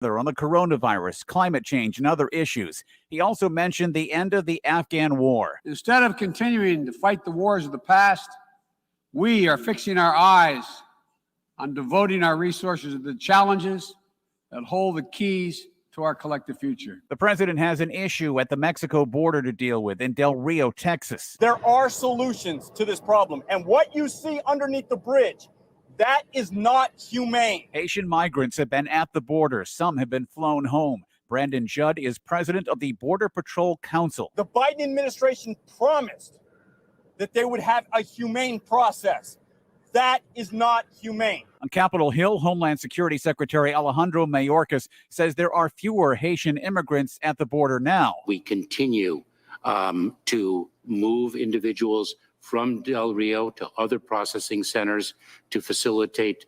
on the coronavirus, climate change, and other issues. He also mentioned the end of the Afghan war. Instead of continuing to fight the wars of the past, we are fixing our eyes on devoting our resources to the challenges that hold the keys to our collective future. The president has an issue at the Mexico border to deal with in Del Rio, Texas. There are solutions to this problem, and what you see underneath the bridge, that is not humane. Haitian migrants have been at the border. Some have been flown home. Brandon Judd is president of the Border Patrol Council. The Biden administration promised that they would have a humane process. That is not humane. On Capitol Hill, Homeland Security Secretary Alejandro Mayorkas says there are fewer Haitian immigrants at the border now. We continue to move individuals from Del Rio to other processing centers to facilitate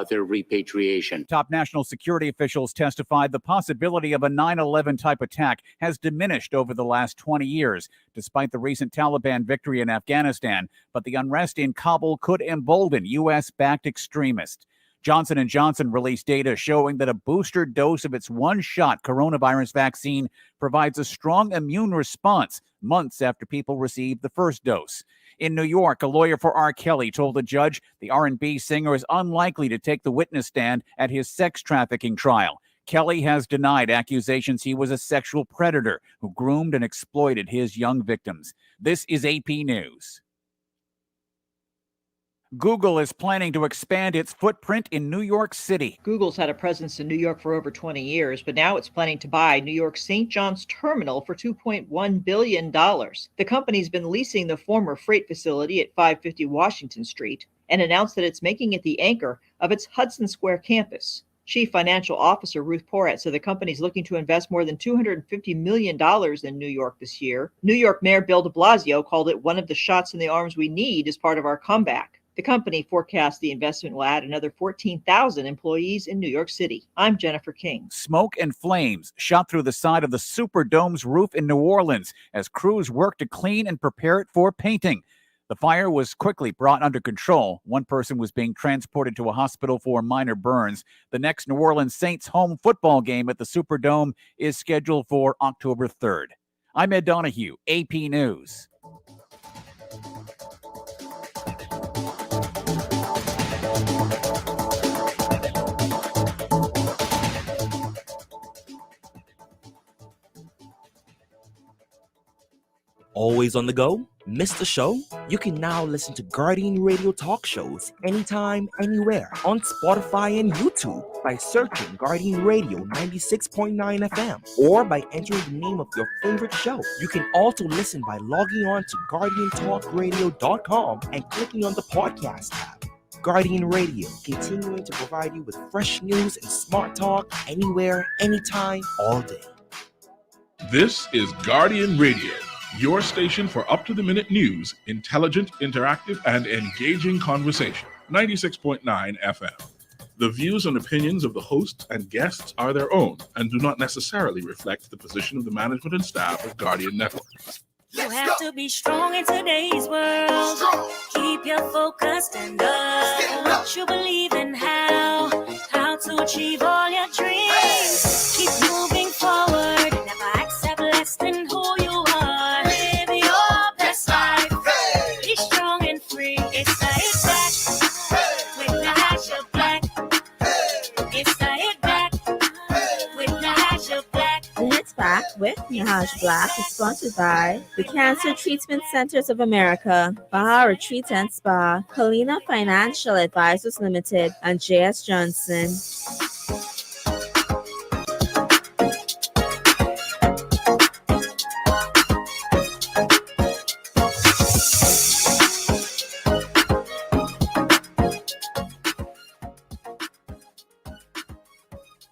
their repatriation. Top national security officials testified the possibility of a 9/11 type attack has diminished over the last 20 years, despite the recent Taliban victory in Afghanistan. But the unrest in Kabul could embolden U.S.-backed extremists. Johnson & Johnson released data showing that a booster dose of its one-shot coronavirus vaccine provides a strong immune response months after people receive the first dose. In New York, a lawyer for R. Kelly told a judge the R&B singer is unlikely to take the witness stand at his sex trafficking trial. Kelly has denied accusations he was a sexual predator who groomed and exploited his young victims. This is AP News. Google is planning to expand its footprint in New York City. Google's had a presence in New York for over 20 years, but now it's planning to buy New York's St. John's Terminal for $2.1 billion. The company's been leasing the former freight facility at 550 Washington Street and announced that it's making it the anchor of its Hudson Square campus. Chief Financial Officer Ruth Porat said the company's looking to invest more than $250 million in New York this year. New York Mayor Bill de Blasio called it one of the shots in the arms we need as part of our comeback. The company forecasts the investment will add another 14,000 employees in New York City. I'm Jennifer King. Smoke and flames shot through the side of the Superdome's roof in New Orleans as crews worked to clean and prepare it for painting. The fire was quickly brought under control. One person was being transported to a hospital for minor burns. The next New Orleans Saints home football game at the Superdome is scheduled for October 3rd. I'm Ed Donahue, AP News. Always on the go? Missed the show? You can now listen to Guardian Radio talk shows anytime, anywhere on Spotify and YouTube by searching Guardian Radio 96.9 FM or by entering the name of your favorite show. You can also listen by logging on to GuardianTalkRadio.com and clicking on the podcast tab. Guardian Radio, continuing to provide you with fresh news and smart talk anywhere, anytime, all day. This is Guardian Radio, your station for up-to-the-minute news, intelligent, interactive, and engaging conversation. 96.9 FM. The views and opinions of the hosts and guests are their own and do not necessarily reflect the position of the management and staff of Guardian Network. You have to be strong in today's world. Keep your focus and what you believe in, how to achieve all your dreams. Keep moving forward. Never accept less than who you are. Live your best life. Be strong and free. It's a hit back with the hash of black. It's a hit back with the hash of black. The Hits Back with Nahaj Black is sponsored by the Cancer Treatment Centers of America, Baha Retreat and Spa, Helena Financial Advisors Limited, and J.S. Johnson.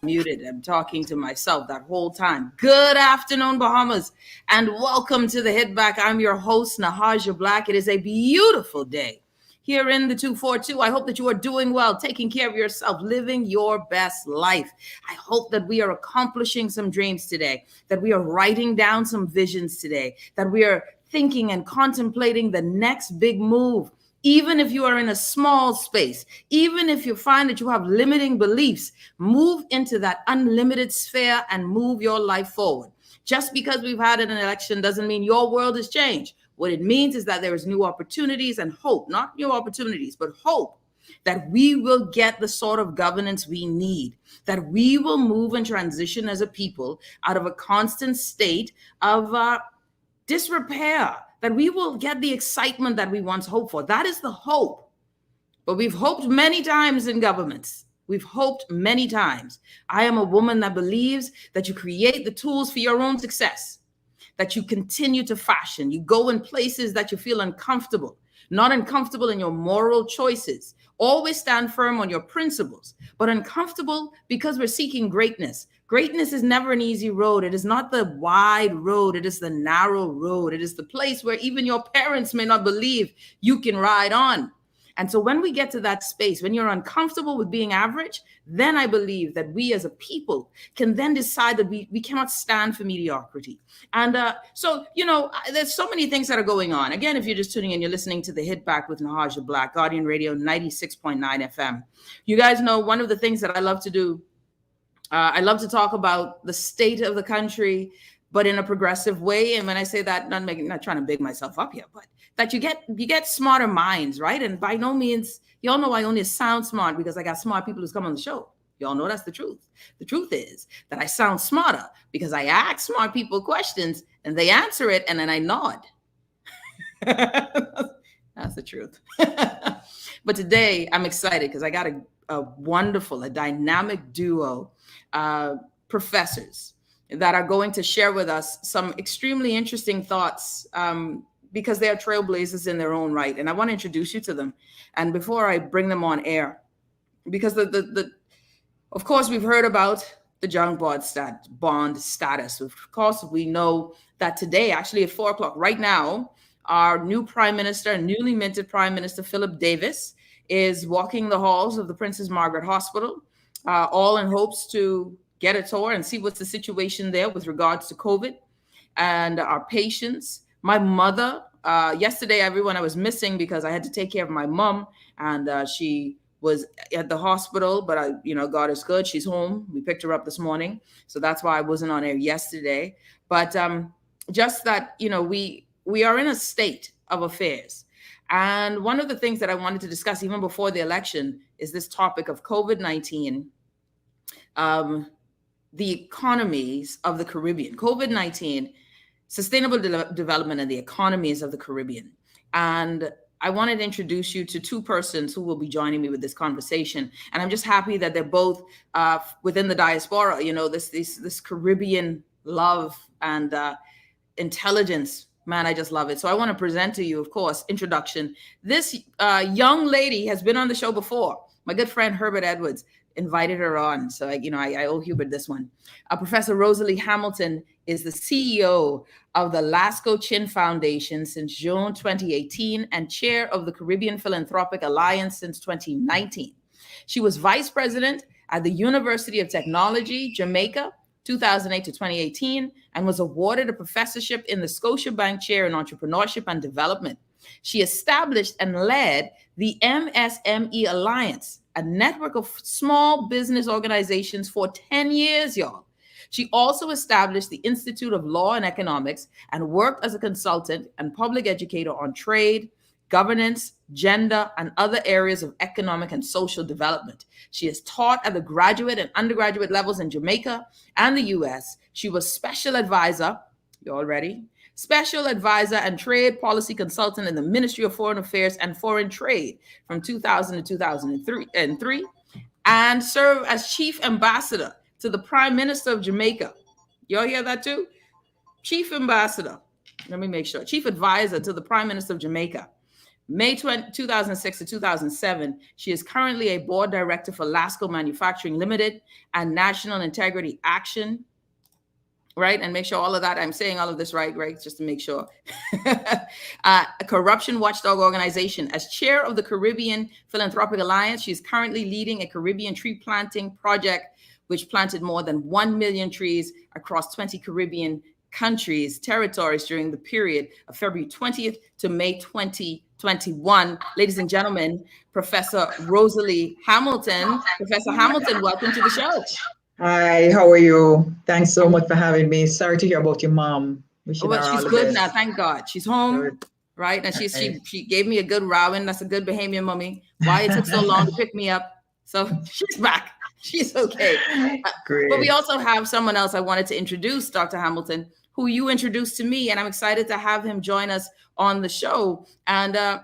Muted. I'm talking to myself that whole time. Good afternoon, Bahamas, and welcome to the Hit Back. I'm your host, Nahaja Black. It is a beautiful day here in the 242. I hope that you are doing well, taking care of yourself, living your best life. I hope that we are accomplishing some dreams today, that we are writing down some visions today, that we are thinking and contemplating the next big move Even if you are in a small space, even if you find that you have limiting beliefs, move into that unlimited sphere and move your life forward. Just because we've had an election doesn't mean your world has changed. What it means is that there is new opportunities and hope, not new opportunities, but hope that we will get the sort of governance we need, that we will move and transition as a people out of a constant state of disrepair, that we will get the excitement that we once hoped for. That is the hope. But we've hoped many times in governments. We've hoped many times. I am a woman that believes that you create the tools for your own success, that you continue to fashion. You go in places that you feel uncomfortable, not uncomfortable in your moral choices. Always stand firm on your principles, but uncomfortable because we're seeking greatness. Greatness is never an easy road. It is not the wide road. It is the narrow road. It is the place where even your parents may not believe you can ride on. And so when we get to that space, when you're uncomfortable with being average, then I believe that we as a people can then decide that we cannot stand for mediocrity. And so, there's so many things that are going on. Again, if you're just tuning in, you're listening to The Hit Back with Nahaja Black, Guardian Radio 96.9 FM. You guys know one of the things that I love to do, I love to talk about the state of the country, but in a progressive way. And when I say that, not trying to big myself up here, but that you get smarter minds, right? And by no means, y'all know I only sound smart because I got smart people who's come on the show. Y'all know that's the truth. The truth is that I sound smarter because I ask smart people questions and they answer it and then I nod. That's the truth. But today I'm excited because I got a wonderful, a dynamic duo, professors that are going to share with us some extremely interesting thoughts, because they are trailblazers in their own right. And I want to introduce you to them. And before I bring them on air, because of course, we've heard about the junk bond status. Of course, we know that today, actually at 4:00 right now, our new prime minister, newly minted prime minister, Philip Davis, is walking the halls of the Princess Margaret Hospital, all in hopes to get a tour and see what's the situation there with regards to COVID and our patients. My mother, yesterday, everyone, I was missing because I had to take care of my mom, and she was at the hospital, but God is good. She's home. We picked her up this morning. So that's why I wasn't on air yesterday. But just that, we are in a state of affairs. And one of the things that I wanted to discuss even before the election is this topic of COVID-19, the economies of the Caribbean. COVID-19, sustainable development and the economies of the Caribbean. And I wanted to introduce you to two persons who will be joining me with this conversation. And I'm just happy that they're both within the diaspora, this Caribbean love and intelligence. Man, I just love it. So I want to present to you, of course, introduction. This young lady has been on the show before. My good friend Herbert Edwards invited her on. So, I owe Hubert this one. Professor Rosalea Hamilton is the CEO of the Lasco Chin Foundation since June 2018 and chair of the Caribbean Philanthropic Alliance since 2019. She was vice president at the University of Technology, Jamaica, 2008 to 2018, and was awarded a professorship in the Scotiabank Chair in Entrepreneurship and Development. She established and led the MSME Alliance, a network of small business organizations for 10 years, y'all. She also established the Institute of Law and Economics and worked as a consultant and public educator on trade, governance, gender, and other areas of economic and social development. She has taught at the graduate and undergraduate levels in Jamaica and the US. She was special advisor, you all ready? Special advisor and trade policy consultant in the Ministry of Foreign Affairs and Foreign Trade from 2000 to 2003, and served as chief ambassador to the Prime Minister of Jamaica. Y'all hear that too? Chief ambassador. Let me make sure. Chief advisor to the Prime Minister of Jamaica. May 2006 to 2007, she is currently a board director for Lasco Manufacturing Limited and National Integrity Action. Right? And make sure all of that, I'm saying all of this right, just to make sure. A corruption watchdog organization. As chair of the Caribbean Philanthropic Alliance, she is currently leading a Caribbean tree planting project, which planted more than 1 million trees across 20 Caribbean countries, territories during the period of February 20th to May 2021. Ladies and gentlemen, Professor Rosalea Hamilton. Professor Hamilton, welcome to the show. Hi, how are you? Thanks so much for having me. Sorry to hear about your mom. Well, she's good now, thank God. She's home, right? And she gave me a good rowing. That's a good behavior, mommy. Why it took so long to pick me up? So she's back. She's okay. Great. But we also have someone else I wanted to introduce, Dr. Hamilton, who you introduced to me, and I'm excited to have him join us on the show. And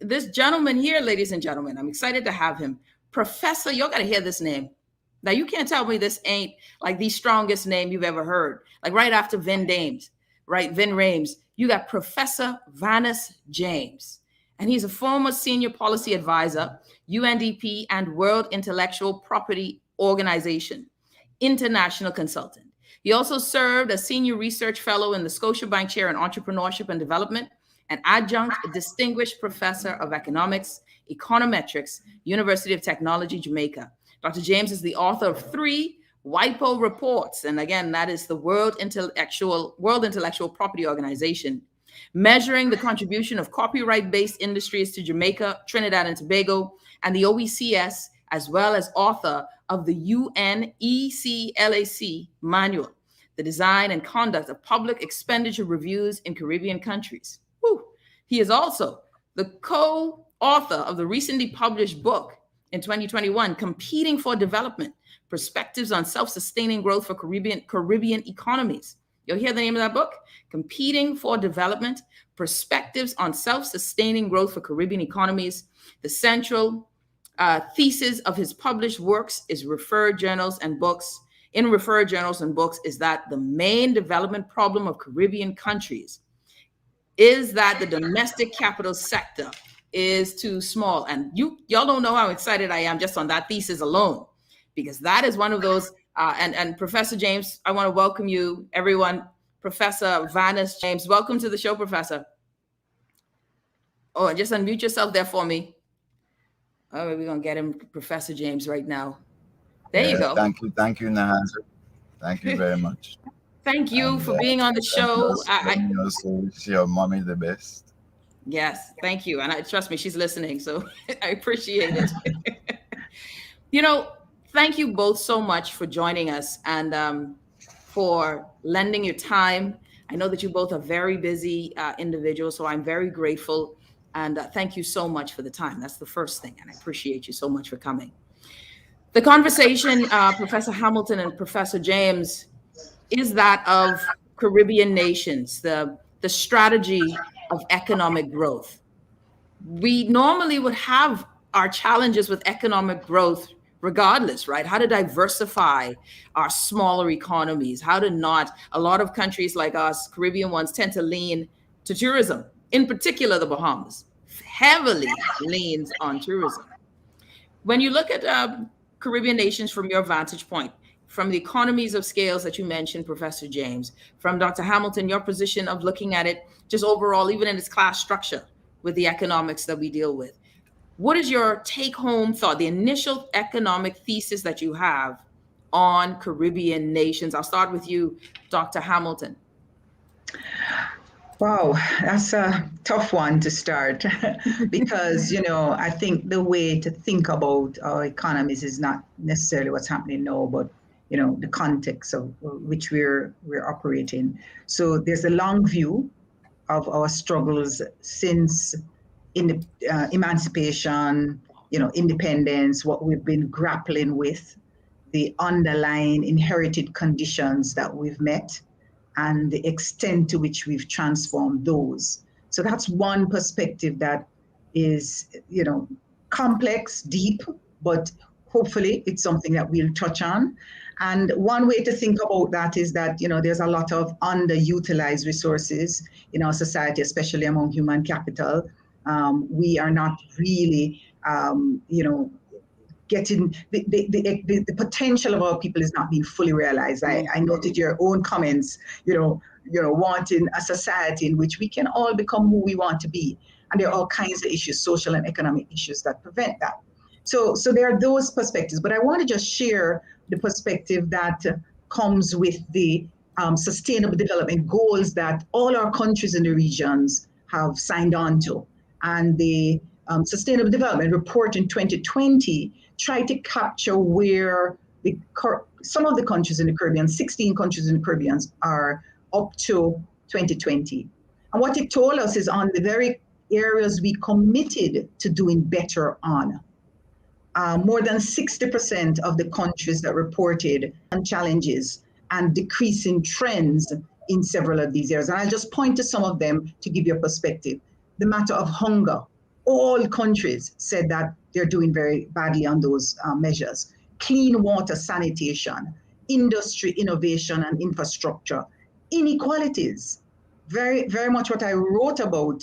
this gentleman here, ladies and gentlemen, I'm excited to have him. Professor, y'all got to hear this name. Now, you can't tell me this ain't like the strongest name you've ever heard. Like right after Vin Dames, right? Vin Rames, you got Professor Vanus James. And he's a former senior policy advisor, UNDP and World Intellectual Property Organization, international consultant. He also served as senior research fellow in the Scotiabank Chair in Entrepreneurship and Development, and adjunct distinguished professor of economics, econometrics, University of Technology, Jamaica. Dr. James is the author of 3 WIPO reports. And again, that is the World Intellectual Property Organization, measuring the contribution of copyright-based industries to Jamaica, Trinidad and Tobago, and the OECS, as well as author of the UNECLAC manual, the design and conduct of public expenditure reviews in Caribbean countries. Whew. He is also the co-author of the recently published book in 2021, Competing for Development, Perspectives on Self-Sustaining Growth for Caribbean Economies. You'll hear the name of that book, Competing for Development, Perspectives on Self-Sustaining Growth for Caribbean Economies. The central thesis of his published works is referred journals and books. In referred journals and books is that the main development problem of Caribbean countries is that the domestic capital sector is too small. And y'all don't know how excited I am just on that thesis alone, because that is one of those, and Professor James, I want to welcome you, everyone. Professor Vanus James, welcome to the show, Professor. Oh, and just unmute yourself there for me. All right, we're going to get him, Professor James, right now. There you go. Thank you, Nahaza. Thank you very much. Thank you for being on the show. I also wish your mommy the best. Yes, thank you. And trust me, she's listening, so I appreciate it. You know, thank you both so much for joining us and for lending your time. I know that you both are very busy individuals, so I'm very grateful. And thank you so much for the time. That's the first thing. And I appreciate you so much for coming. The conversation, Professor Hamilton and Professor James, is that of Caribbean nations, the strategy of economic growth. We normally would have our challenges with economic growth regardless, right? How to diversify our smaller economies, how to not, a lot of countries like us, Caribbean ones, tend to lean to tourism, in particular the Bahamas, heavily leans on tourism. When you look at Caribbean nations from your vantage point, from the economies of scales that you mentioned, Professor James, from Dr. Hamilton, your position of looking at it just overall, even in its class structure with the economics that we deal with. What is your take-home thought, the initial economic thesis that you have on Caribbean nations? I'll start with you, Dr. Hamilton. Wow, that's a tough one to start because, you know, I think the way to think about our economies is not necessarily what's happening now, but, you know, the context of which we're operating. So there's a long view of our struggles since emancipation, you know, independence, what we've been grappling with, the underlying inherited conditions that we've met, and the extent to which we've transformed those. So that's one perspective that is, you know, complex, deep, but hopefully it's something that we'll touch on. And one way to think about that is that, you know, there's a lot of underutilized resources in our society, especially among human capital. We are not really, you know, getting the potential of our people is not being fully realized. I noted your own comments, you know, wanting a society in which we can all become who we want to be. And there are all kinds of issues, social and economic issues that prevent that. So there are those perspectives, but I want to just share the perspective that comes with the sustainable development goals that all our countries in the regions have signed on to. And the Sustainable Development Report in 2020 tried to capture where some of the countries in the Caribbean, 16 countries in the Caribbean, are up to 2020. And what it told us is on the very areas we committed to doing better on. More than 60% of the countries that reported on challenges and decreasing trends in several of these areas. And I'll just point to some of them to give you a perspective. The matter of hunger. All countries said that they're doing very badly on those measures. Clean water, sanitation, industry, innovation, and infrastructure. Inequalities. Very, very much what I wrote about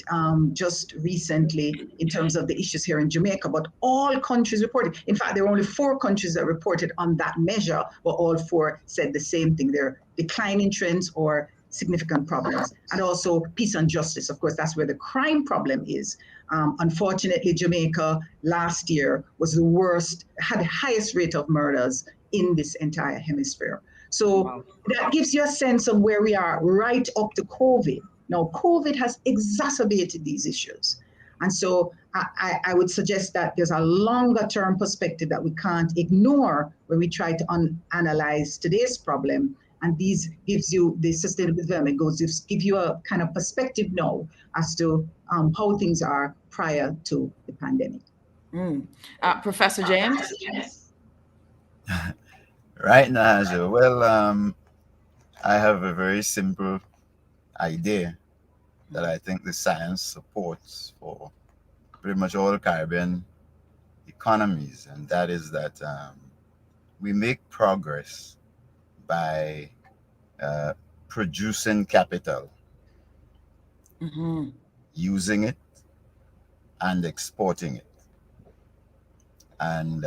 just recently in terms of the issues here in Jamaica, but all countries reported. In fact, there were only 4 countries that reported on that measure, but all 4 said the same thing. They're declining trends or significant problems. And also peace and justice. Of course, that's where the crime problem is. Unfortunately, Jamaica last year was the worst, had the highest rate of murders in this entire hemisphere. So that gives you a sense of where we are right up to COVID. Now, COVID has exacerbated these issues. And so I would suggest that there's a longer term perspective that we can't ignore when we try to analyze today's problem. And these gives you, the Sustainable Development Goals, give you a kind of perspective now as to how things are prior to the pandemic. Professor James? Right, Naja. Well, I have a very simple idea that I think the science supports for pretty much all Caribbean economies, and that is that we make progress by producing capital, using it, and exporting it. And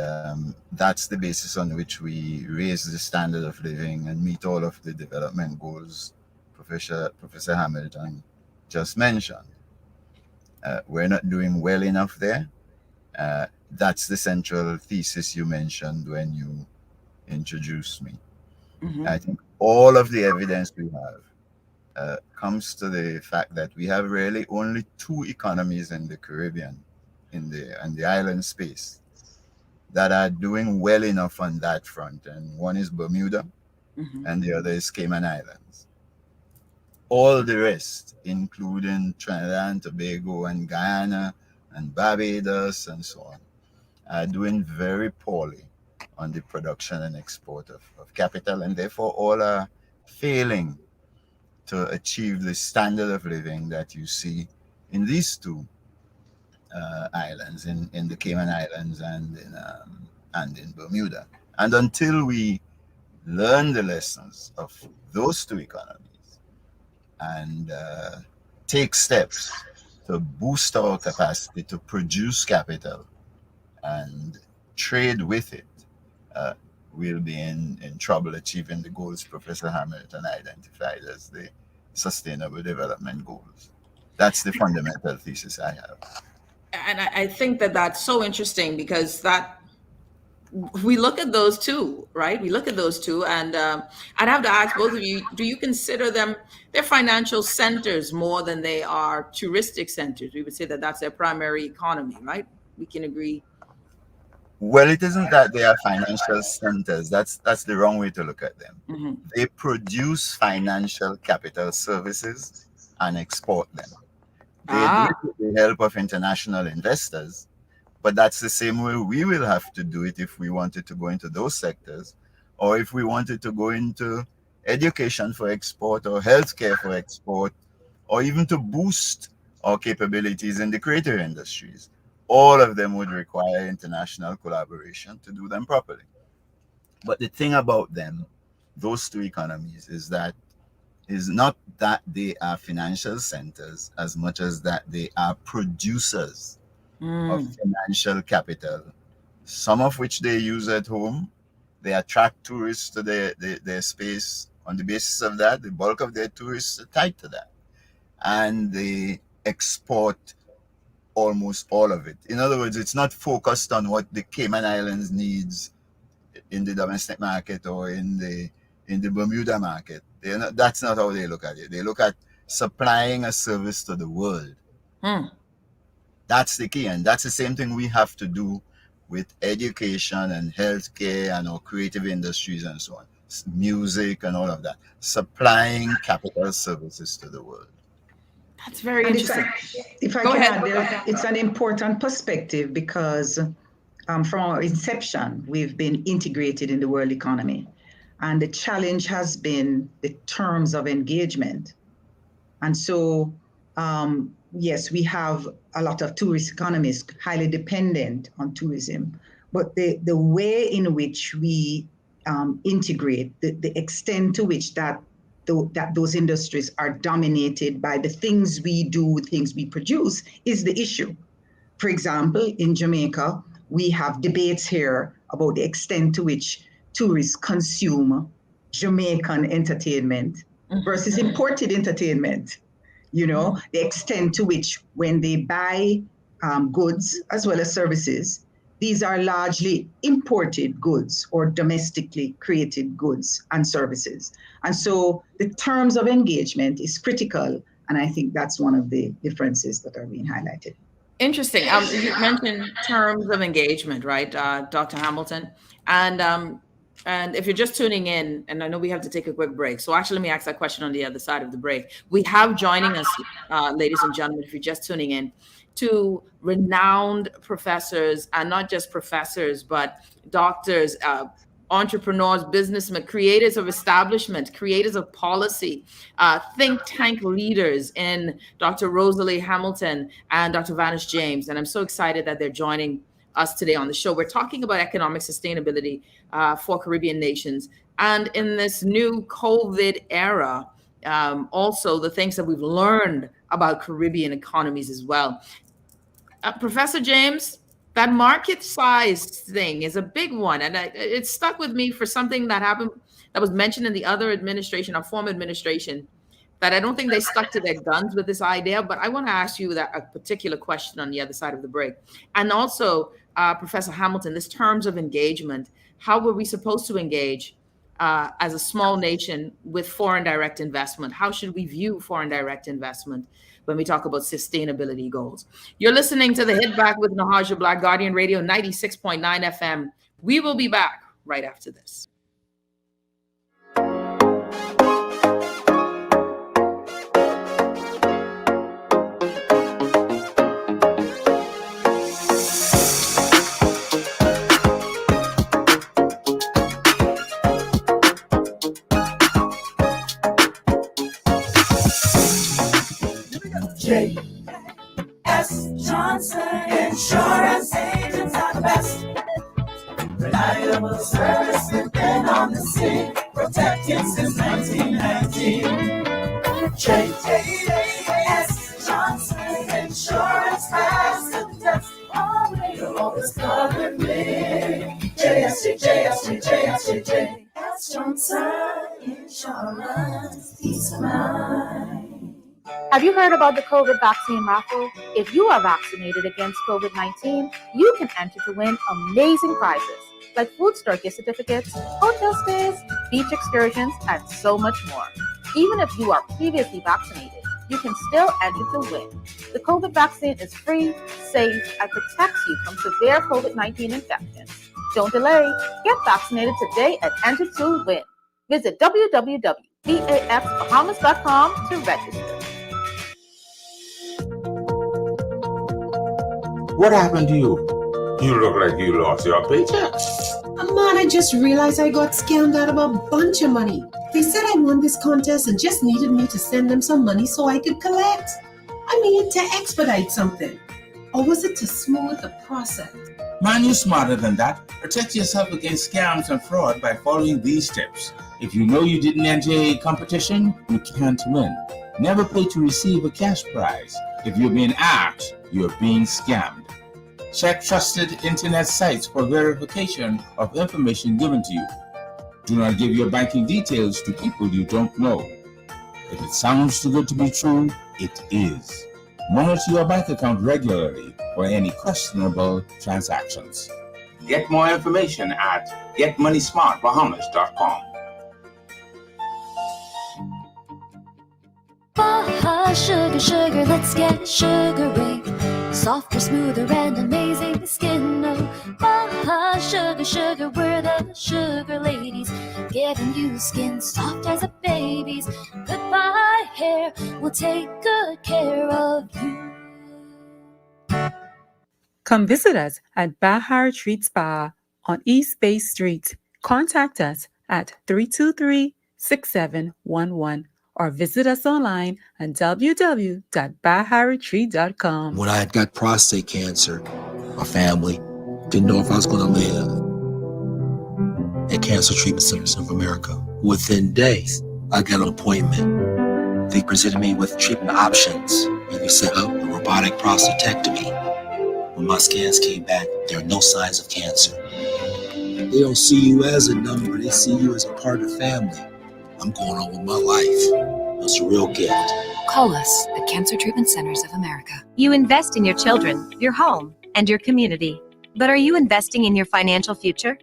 that's the basis on which we raise the standard of living and meet all of the development goals Professor Hamilton just mentioned. We're not doing well enough there. That's the central thesis you mentioned when you introduced me. I think all of the evidence we have comes to the fact that we have really only 2 economies in the Caribbean, in the island space, that are doing well enough on that front. And one is Bermuda, and the other is Cayman Islands. All the rest, including Trinidad and Tobago and Guyana and Barbados and so on, are doing very poorly on the production and export of capital, and therefore all are failing to achieve the standard of living that you see in these 2 islands, in the Cayman Islands and in Bermuda. And until we learn the lessons of those 2 economies and take steps to boost our capacity to produce capital and trade with it, we'll be in trouble achieving the goals Professor Hamilton identified as the Sustainable Development Goals. That's the fundamental thesis I have. And I think that that's so interesting, because that we look at those 2, right? We look at those 2, and I'd have to ask both of you, do you consider them, they're financial centers more than they are touristic centers? We would say that that's their primary economy, right? We can agree. Well, it isn't that they are financial centers. That's the wrong way to look at them. They produce financial capital services and export them. They do it with the help of international investors, but that's the same way we will have to do it if we wanted to go into those sectors, or if we wanted to go into education for export or healthcare for export, or even to boost our capabilities in the creative industries. All of them would require international collaboration to do them properly. But the thing about them, those 2 economies, is not that they are financial centers as much as that they are producers of financial capital, some of which they use at home. They attract tourists to their space. On the basis of that, the bulk of their tourists are tied to that. And they export almost all of it. In other words, it's not focused on what the Cayman Islands needs in the domestic market or in in the Bermuda market. That's not how they look at it. They look at supplying a service to the world. That's the key, and that's the same thing we have to do with education and healthcare and our creative industries and so on, music and all of that, supplying capital services to the world. That's very And interesting. if I Go can ahead. add there, it's an important perspective because from our inception, we've been integrated in the world economy. And the challenge has been the terms of engagement. And so, yes, we have a lot of tourist economies highly dependent on tourism, but the way in which we integrate, the extent to which that those industries are dominated by the things we do, things we produce, is the issue. For example, in Jamaica, we have debates here about the extent to which tourists consume Jamaican entertainment versus imported entertainment. You know, the extent to which when they buy goods as well as services, these are largely imported goods or domestically created goods and services. And so the terms of engagement is critical. And I think that's one of the differences that are being highlighted. Interesting. You mentioned terms of engagement, right, Dr. Hamilton? And if you're just tuning in, and I know we have to take a quick break, so actually let me ask that question on the other side of the break. We have joining us, ladies and gentlemen, if you're just tuning in, two renowned professors, and not just professors, but doctors, entrepreneurs, businessmen, creators of establishment, creators of policy, think tank leaders in Dr. Rosalea Hamilton and Dr. Vanus James. And I'm so excited that they're joining us today on the show. We're talking about economic sustainability for Caribbean nations. And in this new COVID era, also the things that we've learned about Caribbean economies as well. Professor James, that market size thing is a big one. And it stuck with me for something that happened, that was mentioned in the other administration, our former administration, that I don't think they stuck to their guns with this idea. But I want to ask you a particular question on the other side of the break. And also, Professor Hamilton, this terms of engagement, how were we supposed to engage as a small nation with foreign direct investment? How should we view foreign direct investment when we talk about sustainability goals? You're listening to The Hit Back with Nahaja Black, Guardian Radio 96.9 FM. We will be back right after this. J.S. Johnson Insurance agents are the best. Reliable service, we've been on the scene, protected since 1919. J.S. Johnson Insurance has the best. You'll always cover me. J.S. Johnson Insurance, peace of mind. Have you heard about the COVID vaccine raffle? If you are vaccinated against COVID-19, you can enter to win amazing prizes like food store gift certificates, hotel stays, beach excursions, and so much more. Even if you are previously vaccinated, you can still enter to win. The COVID vaccine is free, safe, and protects you from severe COVID-19 infections. Don't delay. Get vaccinated today and enter to win. Visit www.vafbahamas.com to register. What happened to you? You look like you lost your paycheck. Man, I just realized I got scammed out of a bunch of money. They said I won this contest and just needed me to send them some money so I could collect. I mean, to expedite something. Or was it to smooth the process? Man, you're smarter than that. Protect yourself against scams and fraud by following these tips. If you know you didn't enter a competition, you can't win. Never pay to receive a cash prize. If you're being asked, you're being scammed. Check trusted internet sites for verification of information given to you. Do not give your banking details to people you don't know. If it sounds too good to be true, it is. Monitor your bank account regularly for any questionable transactions. Get more information at getmoneysmartbahamas.com. sugar, sugar, let's get sugary. Softer, smoother, and amazing skin. Oh, sugar, sugar, we're the sugar ladies, giving you skin soft as a baby's. Goodbye hair, we'll take good care of you. Come visit us at Bahar Treat Spa on East Bay Street. Contact us at 323-6711 or visit us online at www.baharetreat.com. When I had got prostate cancer, my family didn't know if I was going to live. At Cancer Treatment Centers of America, within days, I got an appointment. They presented me with treatment options, and we set up a robotic prostatectomy. When my scans came back, there are no signs of cancer. They don't see you as a number, they see you as a part of the family. I'm going on with my life. It's a real gift. Call us at Cancer Treatment Centers of America. You invest in your children, your home, and your community. But are you investing in your financial future?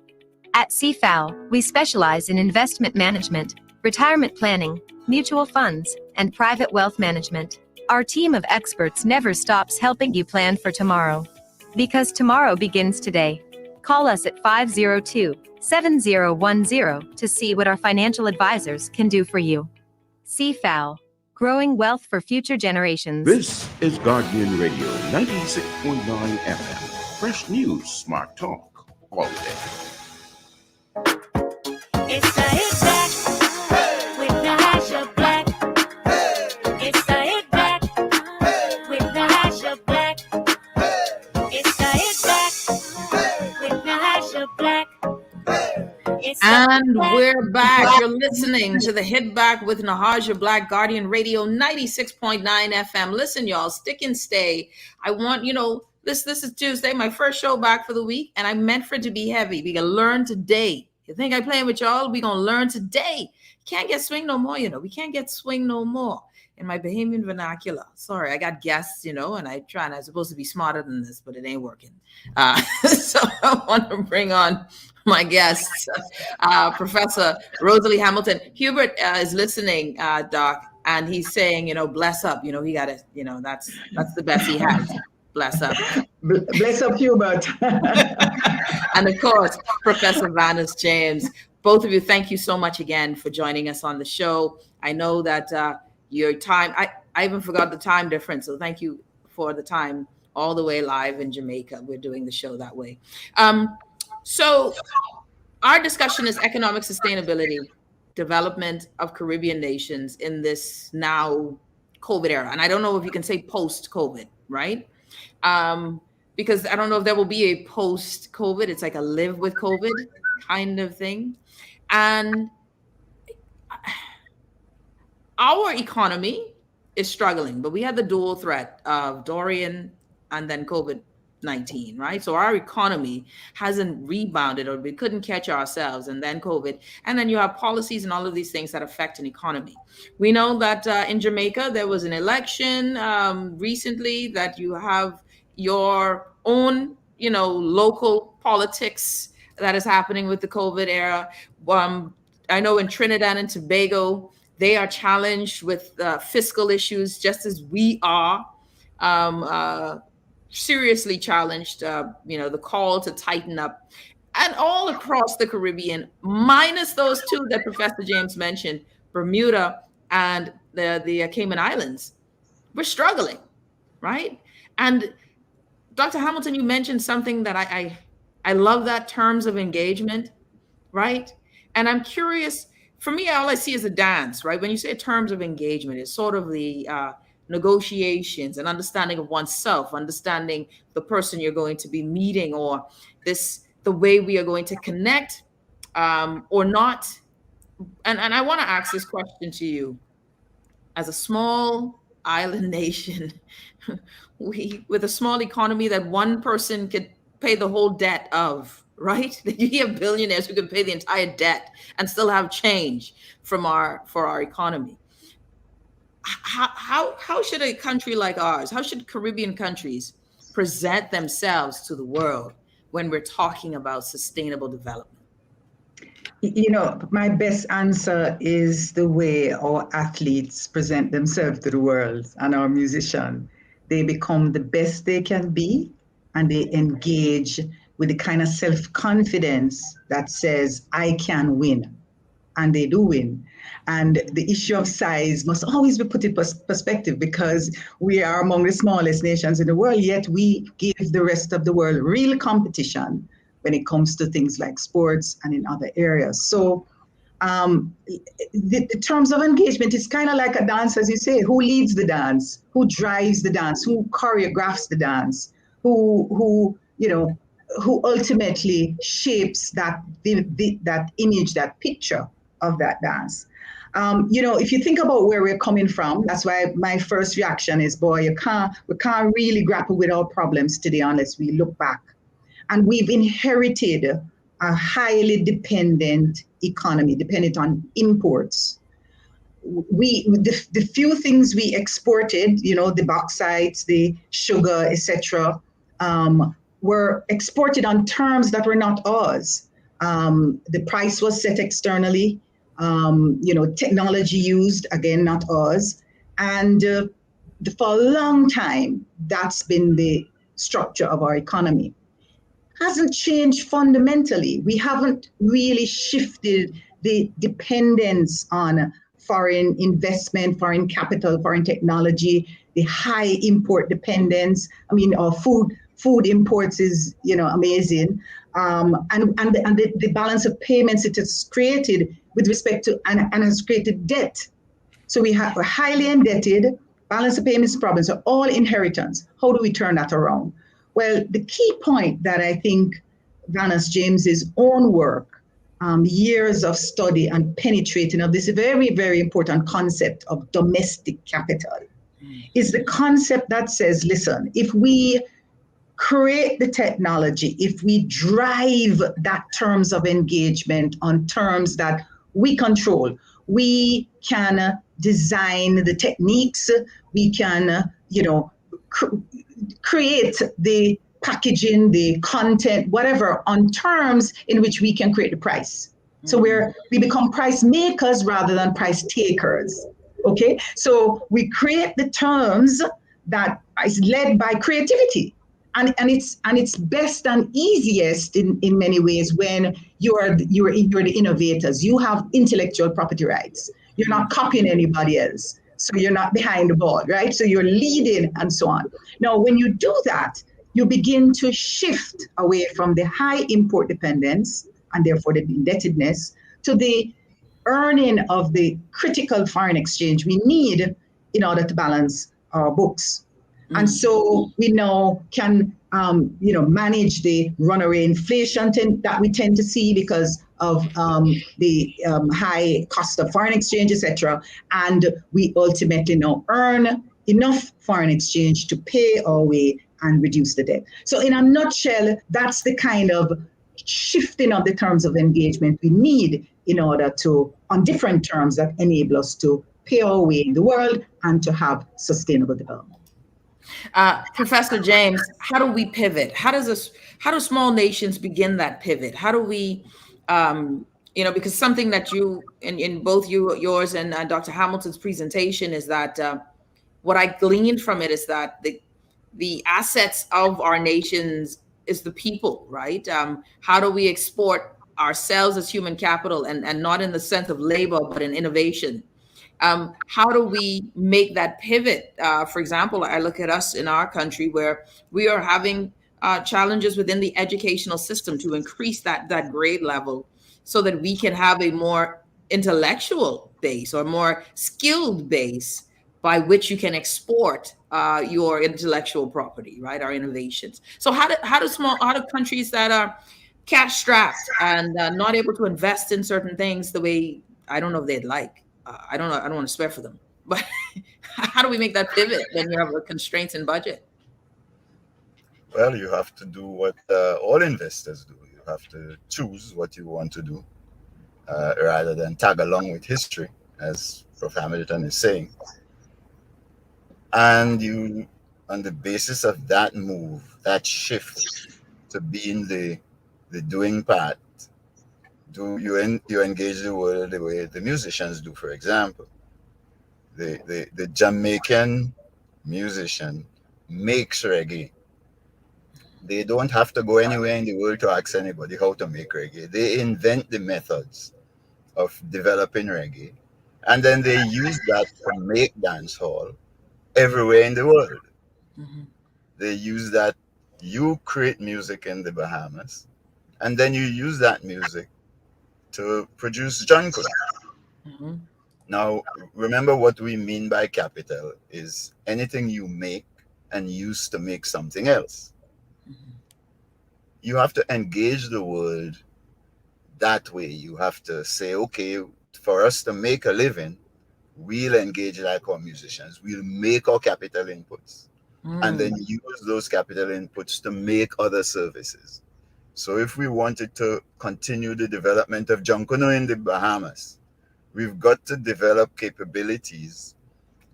At CFAO, we specialize in investment management, retirement planning, mutual funds, and private wealth management. Our team of experts never stops helping you plan for tomorrow. Because tomorrow begins today. Call us at 502-7010 to see what our financial advisors can do for you. CFAO, growing wealth for future generations. This is Guardian Radio 96.9 FM. Fresh news, smart talk, all day. It's the Hit Back with Natasha Black. It's the Hit Back with Natasha Black. It's the Hit Back with Natasha Black. And we're back. You're listening to the Hit Back with Natasha Black, Guardian Radio 96.9 FM. Listen, y'all, stick and stay. I want, this is Tuesday, my first show back for the week, and I meant for it to be heavy. We can learn today. You think I'm playing with y'all? We gonna learn today. Can't get swing no more, We can't get swing no more. In my Bahamian vernacular. Sorry, I got guests, and I'm supposed to be smarter than this, but it ain't working. So I want to bring on my guests, Professor Rosalea Hamilton. Hubert is listening, Doc, and he's saying, bless up. He got it. That's the best he has. Bless up. Bless up, Hubert. And of course, Professor Vanus James. Both of you, thank you so much again for joining us on the show. I know that your time, I even forgot the time difference. So thank you for the time all the way live in Jamaica. We're doing the show that way. So our discussion is economic sustainability, development of Caribbean nations in this now COVID era. And I don't know if you can say post-COVID, right? Because I don't know if there will be a post-COVID. It's like a live with COVID kind of thing. And our economy is struggling, but we had the dual threat of Dorian and then COVID-19, right? So our economy hasn't rebounded, or we couldn't catch ourselves, and then COVID. And then you have policies and all of these things that affect an economy. We know that in Jamaica, there was an election recently, that you have your own, local politics that is happening with the COVID era. I know in Trinidad and Tobago, they are challenged with fiscal issues, just as we are seriously challenged. The call to tighten up, and all across the Caribbean, minus those two that Professor James mentioned, Bermuda and the Cayman Islands, we're struggling, right? And Dr. Hamilton, you mentioned something that I love, that terms of engagement, right? And I'm curious, for me, all I see is a dance, right? When you say terms of engagement, it's sort of the negotiations and understanding of oneself, understanding the person you're going to be meeting, or the way we are going to connect or not. And I want to ask this question to you. As a small island nation, with a small economy that one person could pay the whole debt of, right? You have billionaires who can pay the entire debt and still have change for our economy. How should a country like ours, how should Caribbean countries present themselves to the world when we're talking about sustainable development? You know, my best answer is the way our athletes present themselves to the world and our musicians. They become the best they can be and they engage with the kind of self-confidence that says, I can win. And they do win. And the issue of size must always be put in perspective because we are among the smallest nations in the world, yet we give the rest of the world real competition when it comes to things like sports and in other areas. So the terms of engagement is kind of like a dance, as you say. Who leads the dance? Who drives the dance? Who choreographs the dance? Who ultimately shapes that image, that picture of that dance? If you think about where we're coming from, that's why my first reaction is, boy, we can't really grapple with our problems today unless we look back. And we've inherited a highly dependent economy, dependent on imports. The few things we exported, the bauxites, the sugar, etc., were exported on terms that were not ours. The price was set externally. Technology used, again, not ours. And for a long time, that's been the structure of our economy. Hasn't changed fundamentally. We haven't really shifted the dependence on foreign investment, foreign capital, foreign technology, the high import dependence. I mean, our food imports is, amazing. And the balance of payments it has created with respect to, and has created debt. So we're highly indebted, balance of payments problems are all inheritance. How do we turn that around? Well, the key point that I think Vanus James's own work, years of study and penetrating of this very, very important concept of domestic capital, is the concept that says, listen, if we create the technology, if we drive that terms of engagement on terms that we control, we can design the techniques, we can, create the packaging, the content, whatever, on terms in which we can create the price. So we become price makers rather than price takers. Okay, so we create the terms that is led by creativity, and it's best and easiest in many ways when you're the innovators. You have intellectual property rights. You're not copying anybody else. So you're not behind the ball, right? So you're leading and so on. Now, when you do that, you begin to shift away from the high import dependence and therefore the indebtedness to the earning of the critical foreign exchange we need in order to balance our books. And so we now can, manage the runaway inflation that we tend to see because of the high cost of foreign exchange, etc. And we ultimately now earn enough foreign exchange to pay our way and reduce the debt. So in a nutshell, that's the kind of shifting of the terms of engagement we need in order to, on different terms that enable us to pay our way in the world and to have sustainable development. Professor James, how do we pivot? How do small nations begin that pivot? How do we, because something that you, in both yours and Dr. Hamilton's presentation is that what I gleaned from it is that the assets of our nations is the people, right? How do we export ourselves as human capital and not in the sense of labor, but in innovation? How do we make that pivot? For example, I look at us in our country where we are having challenges within the educational system to increase that grade level so that we can have a more intellectual base or more skilled base by which you can export your intellectual property, right? Our innovations. So how do countries that are cash strapped and not able to invest in certain things the way, I don't know if they'd like, I don't know, I don't want to swear for them, but how do we make that pivot when you have constraints in budget? Well, you have to do what all investors do. You have to choose what you want to do rather than tag along with history, as Prof. Hamilton is saying. And you, on the basis of that move, that shift to being the doing part, you engage the world the way the musicians do. For example, the Jamaican musician makes reggae. They don't have to go anywhere in the world to ask anybody how to make reggae. They invent the methods of developing reggae, and then they use that to make dancehall everywhere in the world. They use that. You create music in the Bahamas, and then you use that music to produce Junko. Now, remember what we mean by capital is anything you make and use to make something else. You have to engage the world that way. You have to say, okay, for us to make a living, we'll engage like our musicians. We'll make our capital inputs and then use those capital inputs to make other services. So if we wanted to continue the development of Junkono in the Bahamas, we've got to develop capabilities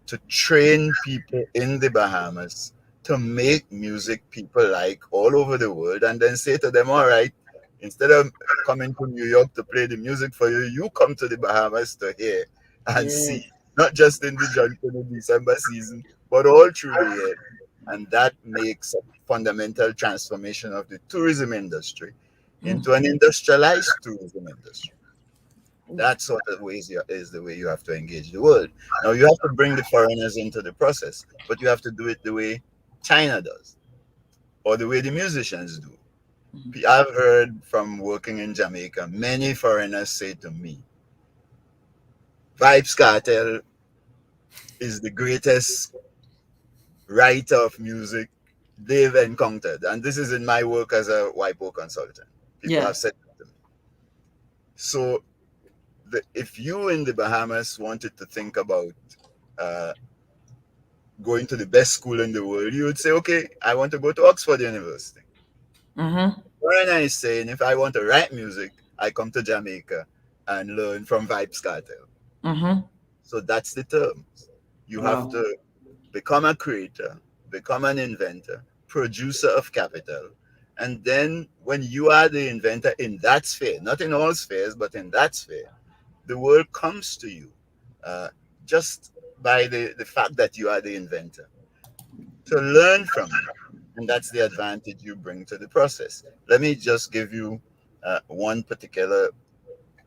to train people in the Bahamas to make music people like all over the world, and then say to them, all right, instead of coming to New York to play the music for you, you come to the Bahamas to hear and see, not just in the Junkono December season, but all through the year. And that makes a fundamental transformation of the tourism industry into an industrialized tourism industry. That sort of ways is the way you have to engage the world. Now, you have to bring the foreigners into the process, but you have to do it the way China does, or the way the musicians do. I've heard from working in Jamaica, many foreigners say to me, Vibes Cartel is the greatest writer of music they've encountered. And this is in my work as a WIPO consultant. People have said that to me. So if you in the Bahamas wanted to think about going to the best school in the world, you would say, okay, I want to go to Oxford University. Foreigner is saying, if I want to write music, I come to Jamaica and learn from Vibes Cartel. So that's the terms. You have to become a creator, become an inventor, producer of capital. And then when you are the inventor in that sphere, not in all spheres, but in that sphere, the world comes to you just by the fact that you are the inventor, to learn from you. And that's the advantage you bring to the process. Let me just give you one particular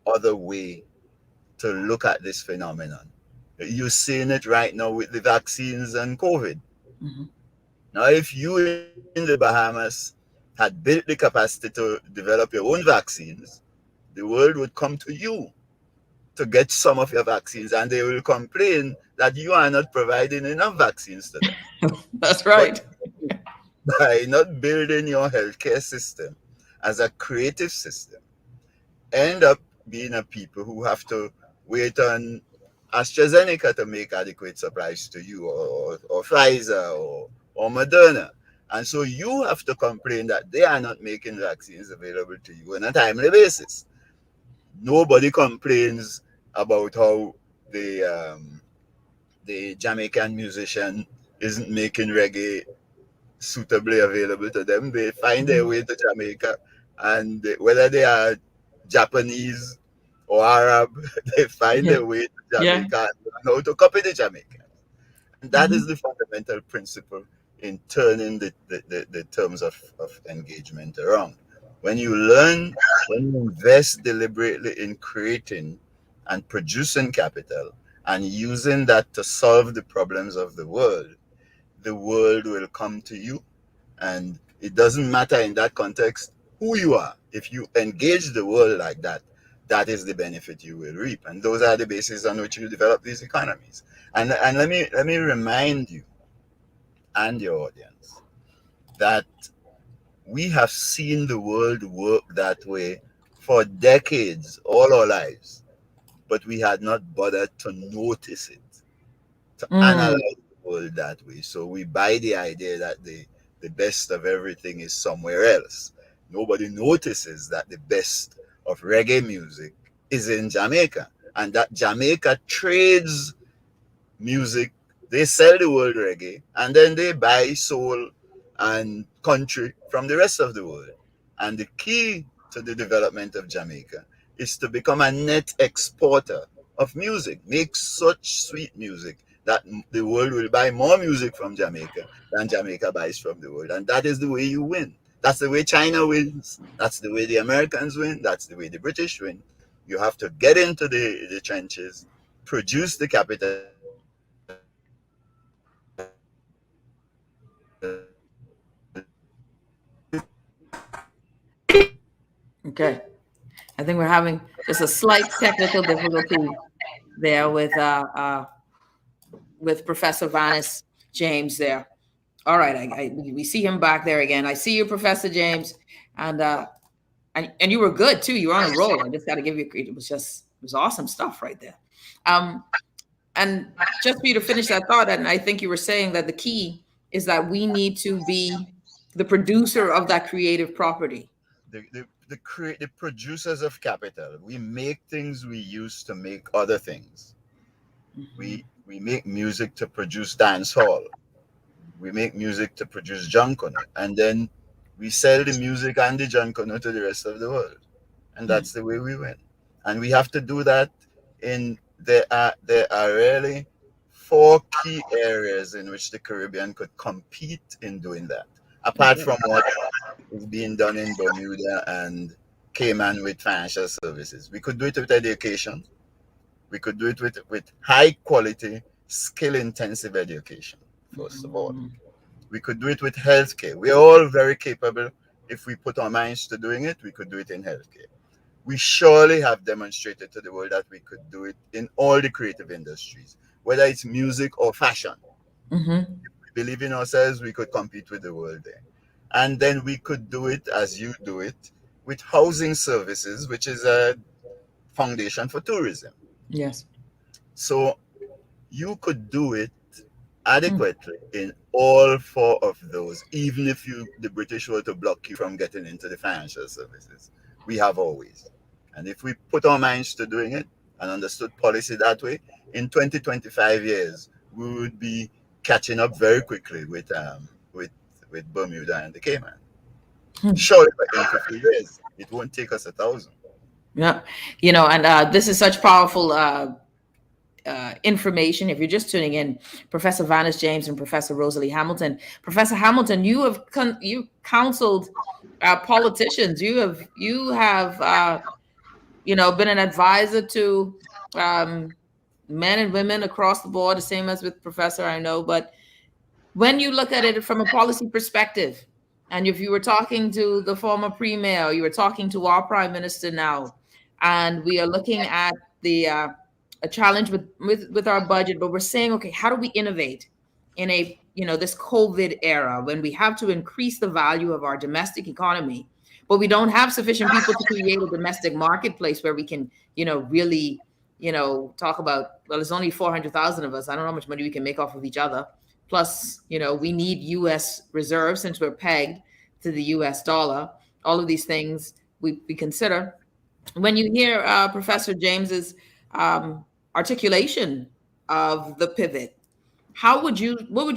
other way to look at this phenomenon. You're seeing it right now with the vaccines and COVID. Now, if you in the Bahamas had built the capacity to develop your own vaccines, the world would come to you to get some of your vaccines, and they will complain that you are not providing enough vaccines to them. That's right. But by not building your healthcare system as a creative system, end up being a people who have to wait on AstraZeneca to make adequate supplies to you, or Pfizer or Moderna. And so you have to complain that they are not making vaccines available to you on a timely basis. Nobody complains about how the Jamaican musician isn't making reggae suitably available to them. They find their way to Jamaica, and whether they are Japanese or Arab, they find their way to Jamaica and learn how to copy the Jamaicans. And that is the fundamental principle in turning the terms of engagement around. When you learn, when you invest deliberately in creating and producing capital and using that to solve the problems of the world will come to you. And it doesn't matter in that context who you are. If you engage the world like that, that is the benefit you will reap. And those are the bases on which you develop these economies. And let me remind you and your audience that we have seen the world work that way for decades, all our lives, but we had not bothered to notice it, to analyze the world that way. So we buy the idea that the best of everything is somewhere else. Nobody notices that the best of reggae music is in Jamaica, and that Jamaica trades music. They sell the world reggae, and then they buy soul and country from the rest of the world. And the key to the development of Jamaica is to become a net exporter of music, make such sweet music that the world will buy more music from Jamaica than Jamaica buys from the world. And that is the way you win. That's the way China wins. That's the way the Americans win. That's the way the British win. You have to get into the trenches, produce the capital. Okay. I think we're having just a slight technical difficulty there with Professor Vanus James there. All right, we see him back there again. I see you, Professor James, and you were good too. You were on a roll. I just got to give you credit. It was awesome stuff right there. And just for you to finish that thought, and I think you were saying that the key is that we need to be the producer of that creative property. The producers of capital. We make things we use to make other things. We make music to produce dance hall. We make music to produce junkono, and then we sell the music and the junkono to the rest of the world, and that's the way we win. And we have to do that. There are really 4 key areas in which the Caribbean could compete in doing that. Apart from what is being done in Bermuda and Cayman with financial services, we could do it with education. We could do it with high quality, skill intensive education. First of all, we could do it with healthcare. We're all very capable. If we put our minds to doing it, we could do it in healthcare. We surely have demonstrated to the world that we could do it in all the creative industries, whether it's music or fashion. If we believe in ourselves, we could compete with the world there. And then we could do it, as you do it, with housing services, which is a foundation for tourism. Yes. So you could do it adequately in all 4 of those, even if the British were to block you from getting into the financial services. We have always. And if we put our minds to doing it and understood policy that way, in 20-25 years, we would be catching up very quickly with Bermuda and the Cayman. Surely in 50 years, it won't take us 1,000. Yeah, and this is such powerful information. If you're just tuning in, Professor Vanus James and Professor Rosalea Hamilton. Professor Hamilton, you counseled politicians. You have been an advisor to men and women across the board, the same as with Professor, I know. But when you look at it from a policy perspective, and if you were talking to the former premier, you were talking to our prime minister now, and we are looking at a challenge with our budget, but we're saying, okay, how do we innovate in this COVID era when we have to increase the value of our domestic economy, but we don't have sufficient people to create a domestic marketplace where we can, really, talk about, well, there's only 400,000 of us. I don't know how much money we can make off of each other. Plus, we need U.S. reserves since we're pegged to the U.S. dollar. All of these things we consider. When you hear Professor James's articulation of the pivot, what would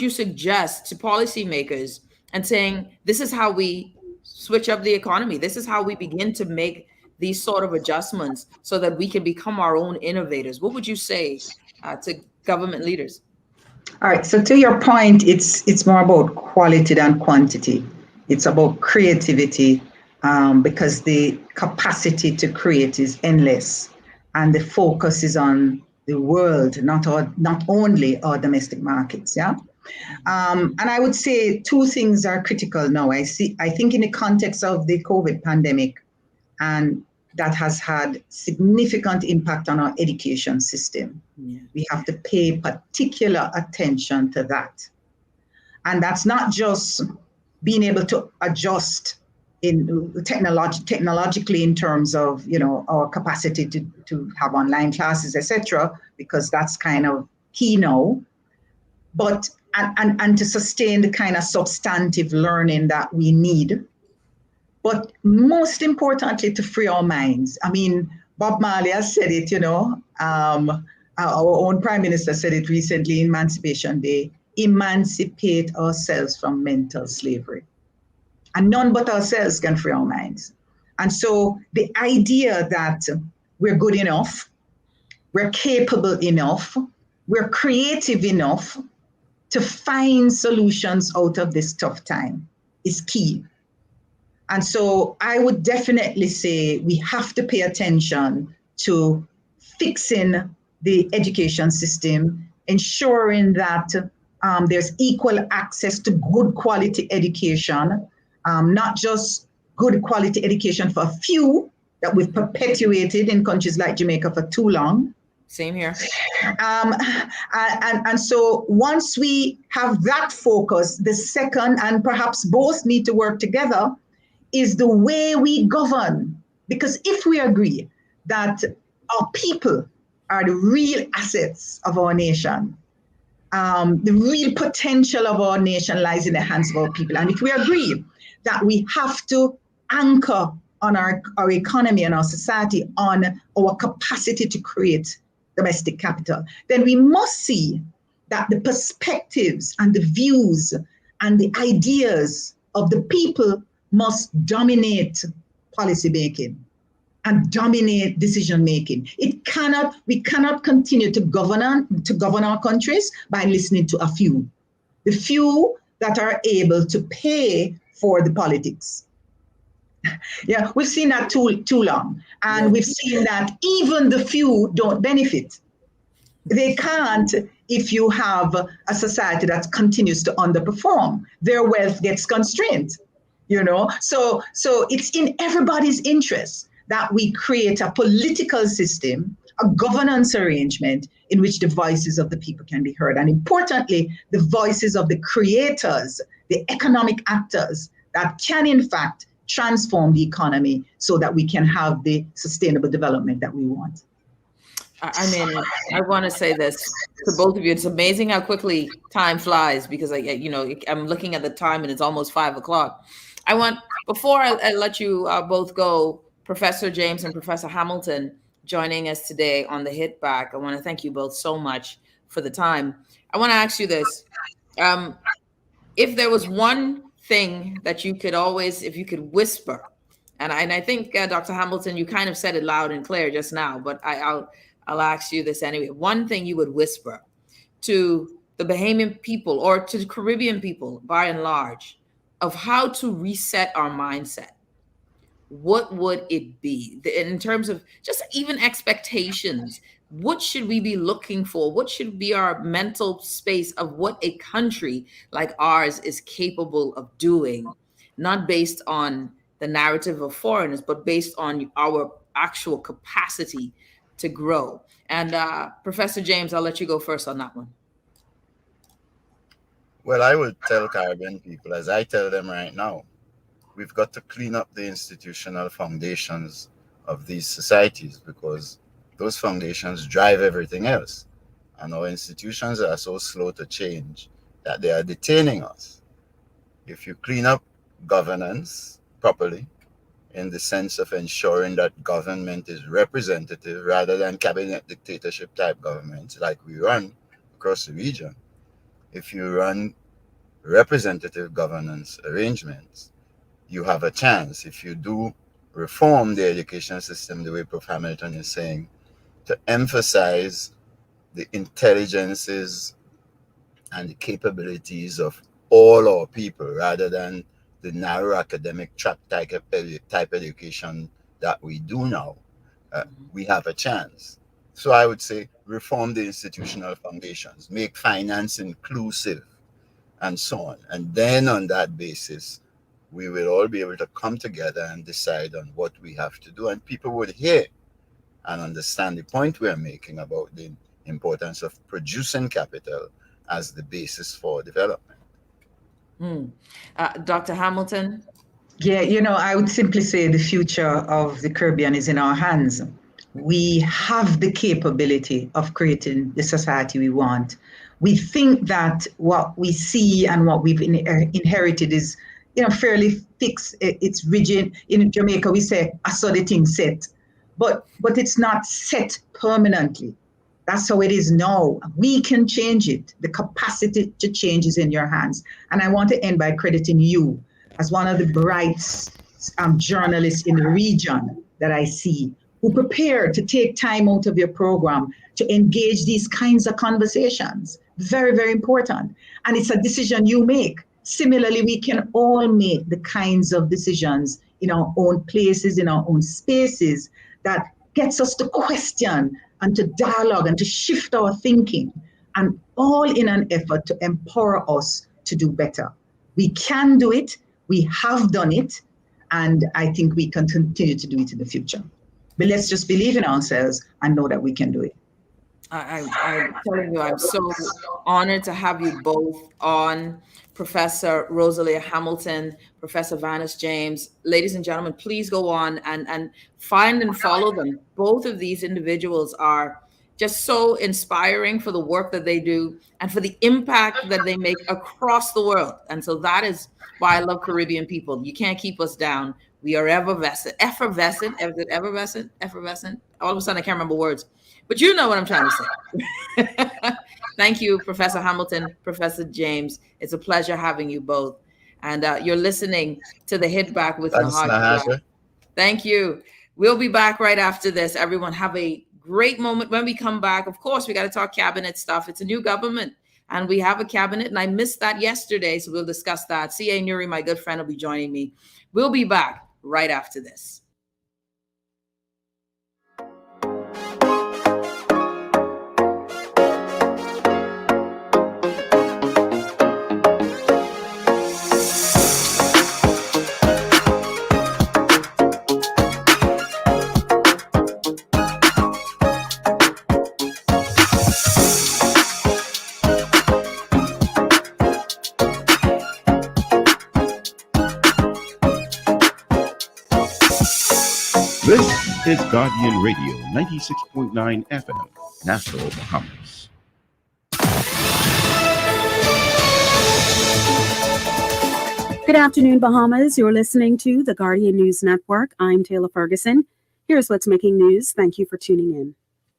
you suggest to policymakers and saying, this is how we switch up the economy? This is how we begin to make these sort of adjustments so that we can become our own innovators. What would you say to government leaders? All right. So to your point, it's more about quality than quantity. It's about creativity because the capacity to create is endless, and the focus is on the world, not only our domestic markets. Yeah. And I would say 2 things are critical now. I think in the context of the COVID pandemic, and that has had significant impact on our education system. Yeah. We have to pay particular attention to that. And that's not just being able to adjust in technologically in terms of, our capacity to have online classes, etc., because that's kind of key now, but and to sustain the kind of substantive learning that we need. But most importantly, to free our minds. I mean, Bob Marley has said it, our own Prime Minister said it recently, Emancipation Day, emancipate ourselves from mental slavery. And none but ourselves can free our minds. And so the idea that we're good enough, we're capable enough, we're creative enough to find solutions out of this tough time is key. And so I would definitely say we have to pay attention to fixing the education system, ensuring that there's equal access to good quality education, not just good quality education for a few that we've perpetuated in countries like Jamaica for too long. Same here. And so once we have that focus, the second, and perhaps both need to work together, is the way we govern. Because if we agree that our people are the real assets of our nation, the real potential of our nation lies in the hands of our people. And if we agree that we have to anchor on our economy and our society on our capacity to create domestic capital, then we must see that the perspectives and the views and the ideas of the people must dominate policy making and dominate decision making. We cannot continue to govern our countries by listening to a few, the few that are able to pay for the politics. Yeah, we've seen that too long. And we've seen that even the few don't benefit. They can't if you have a society that continues to underperform. Their wealth gets constrained, you know? So it's in everybody's interest that we create a political system, a governance arrangement in which the voices of the people can be heard. And importantly, the voices of the creators, the economic actors that can in fact transform the economy so that we can have the sustainable development that we want. I mean, I want to say this to both of you. It's amazing how quickly time flies because I'm looking at the time and it's almost 5 o'clock. Before I let you both go, Professor James and Professor Hamilton joining us today on the Hit Back. I want to thank you both so much for the time. I want to ask you this. If there was one thing that you could always, if you could whisper, and I think Dr. Hamilton, you kind of said it loud and clear just now, but I'll ask you this anyway. One thing you would whisper to the Bahamian people or to the Caribbean people by and large of how to reset our mindset, what would it be in terms of just even expectations? What should we be looking for? What should be our mental space of what a country like ours is capable of doing, not based on the narrative of foreigners, but based on our actual capacity to grow? And Professor James, I'll let you go first on that one. Well, I would tell Caribbean people, as I tell them right now, we've got to clean up the institutional foundations of these societies because those foundations drive everything else. And our institutions are so slow to change that they are detaining us. If you clean up governance properly, in the sense of ensuring that government is representative rather than cabinet dictatorship type governments like we run across the region, if you run representative governance arrangements, you have a chance. If you do reform the education system the way Prof. Hamilton is saying, to emphasize the intelligences and the capabilities of all our people rather than the narrow academic track type education that we do now, we have a chance. So I would say reform the institutional foundations, make finance inclusive, and so on. And then on that basis, we will all be able to come together and decide on what we have to do. And people would hear and understand the point we're making about the importance of producing capital as the basis for development. Dr. Hamilton? Yeah, I would simply say the future of the Caribbean is in our hands. We have the capability of creating the society we want. We think that what we see and what we've inherited is, fairly fixed. It's rigid. In Jamaica, we say, I saw the thing set. But it's not set permanently. That's how it is now. We can change it. The capacity to change is in your hands. And I want to end by crediting you as one of the bright journalists in the region that I see who prepare to take time out of your program to engage these kinds of conversations. Very, very important. And it's a decision you make. Similarly, we can all make the kinds of decisions in our own places, in our own spaces, that gets us to question and to dialogue and to shift our thinking, and all in an effort to empower us to do better. We can do it, we have done it, and I think we can continue to do it in the future. But let's just believe in ourselves and know that we can do it. I'm telling you, I'm so honored to have you both on. Professor Rosalea Hamilton, Professor Vanus James. Ladies and gentlemen, please go on and find and follow them. Both of these individuals are just so inspiring for the work that they do and for the impact that they make across the world. And so that is why I love Caribbean people. You can't keep us down. We are effervescent. All of a sudden, I can't remember words, but you know what I'm trying to say. Thank you, Professor Hamilton, Professor James. It's a pleasure having you both. And you're listening to the Hit Back with Nahaja. Thank you. We'll be back right after this. Everyone have a great moment when we come back. Of course, we got to talk cabinet stuff. It's a new government and we have a cabinet, and I missed that yesterday, so we'll discuss that. C.A. Newry, my good friend, will be joining me. We'll be back right after this. This is Guardian Radio 96.9 FM, Nassau, Bahamas. Good afternoon, Bahamas. You're listening to the Guardian News Network. I'm Taylor Ferguson. Here's what's making news. Thank you for tuning in.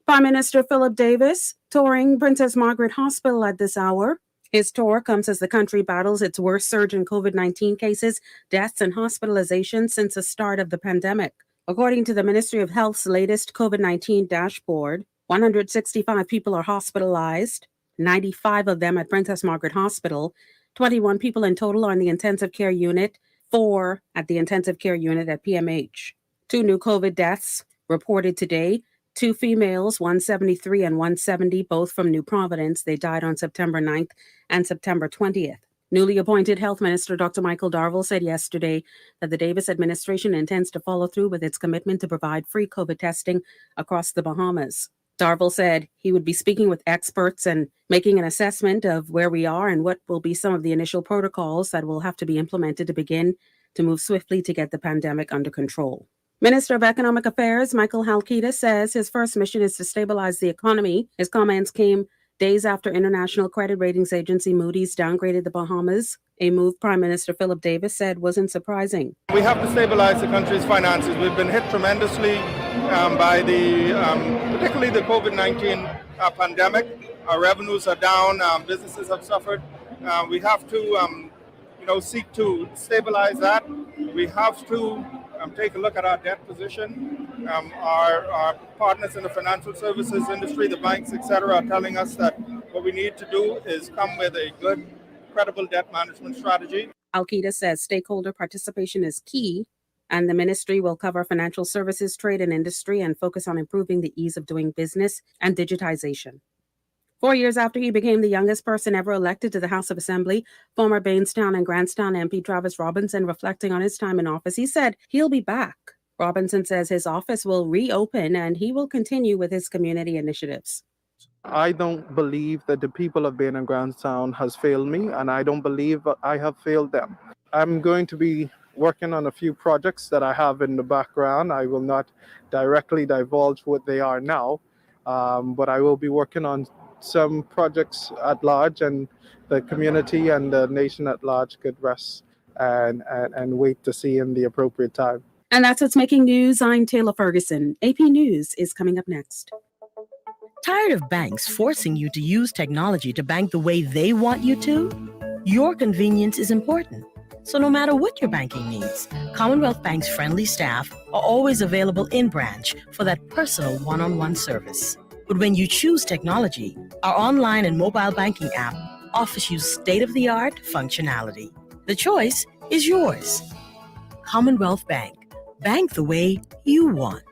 Prime Minister Philip Davis touring Princess Margaret Hospital at this hour. His tour comes as the country battles its worst surge in COVID-19 cases, deaths, and hospitalizations since the start of the pandemic. According to the Ministry of Health's latest COVID-19 dashboard, 165 people are hospitalized, 95 of them at Princess Margaret Hospital, 21 people in total are in the intensive care unit, 4 at the intensive care unit at PMH. 2 new COVID deaths reported today, 2 females, 173 and 170, both from New Providence. They died on September 9th and September 20th. Newly appointed Health Minister Dr. Michael Darville said yesterday that the Davis administration intends to follow through with its commitment to provide free COVID testing across the Bahamas. Darville said he would be speaking with experts and making an assessment of where we are and what will be some of the initial protocols that will have to be implemented to begin to move swiftly to get the pandemic under control. Minister of Economic Affairs Michael Halkida says his first mission is to stabilize the economy. His comments came days after international credit ratings agency Moody's downgraded the Bahamas, a move Prime Minister Philip Davis said wasn't surprising. We have to stabilize the country's finances. We've been hit tremendously by particularly the COVID-19 pandemic. Our revenues are down. Businesses have suffered. We have to, seek to stabilize that. We have to take a look at our debt position. Our partners in the financial services industry, the banks, etc., are telling us that what we need to do is come with a good, credible debt management strategy. Alquida says stakeholder participation is key, and the ministry will cover financial services, trade, and industry and focus on improving the ease of doing business and digitization. 4 years after he became the youngest person ever elected to the House of Assembly, former Bainstown and Grantstown MP Travis Robinson, reflecting on his time in office, he said he'll be back. Robinson says his office will reopen and he will continue with his community initiatives. I don't believe that the people of Bain and Grantstown has failed me, and I don't believe I have failed them. I'm going to be working on a few projects that I have in the background. I will not directly divulge what they are now, but I will be working on some projects at large, and the community and the nation at large could rest and wait to see in the appropriate time. And that's what's making news. I'm Taylor Ferguson. AP News is coming up next. Tired of banks forcing you to use technology to bank the way they want you to? Your convenience is important. So no matter what your banking needs, Commonwealth Bank's friendly staff are always available in branch for that personal one-on-one service. But when you choose technology, our online and mobile banking app offers you state-of-the-art functionality. The choice is yours. Commonwealth Bank. Bank the way you want.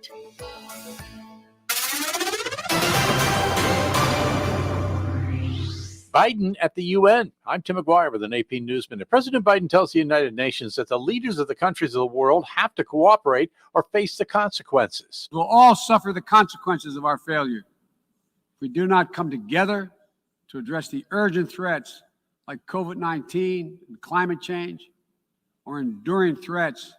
Biden at the UN. I'm Tim McGuire with an AP News Minute. President Biden tells the United Nations that the leaders of the countries of the world have to cooperate or face the consequences. We'll all suffer the consequences of our failure if we do not come together to address the urgent threats like COVID-19 and climate change, or enduring threats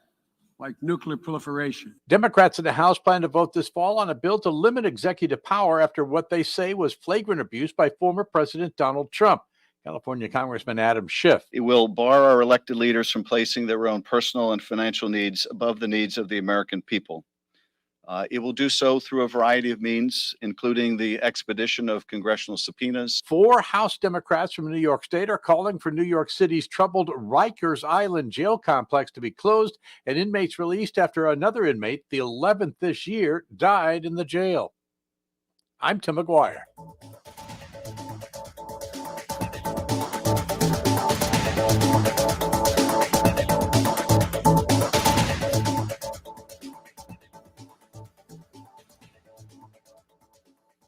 like nuclear proliferation. Democrats in the House plan to vote this fall on a bill to limit executive power after what they say was flagrant abuse by former President Donald Trump. California Congressman Adam Schiff. It will bar our elected leaders from placing their own personal and financial needs above the needs of the American people. It will do so through a variety of means, including the expedition of congressional subpoenas. 4 House Democrats from New York State are calling for New York City's troubled Rikers Island jail complex to be closed and inmates released after another inmate, the 11th this year, died in the jail. I'm Tim McGuire.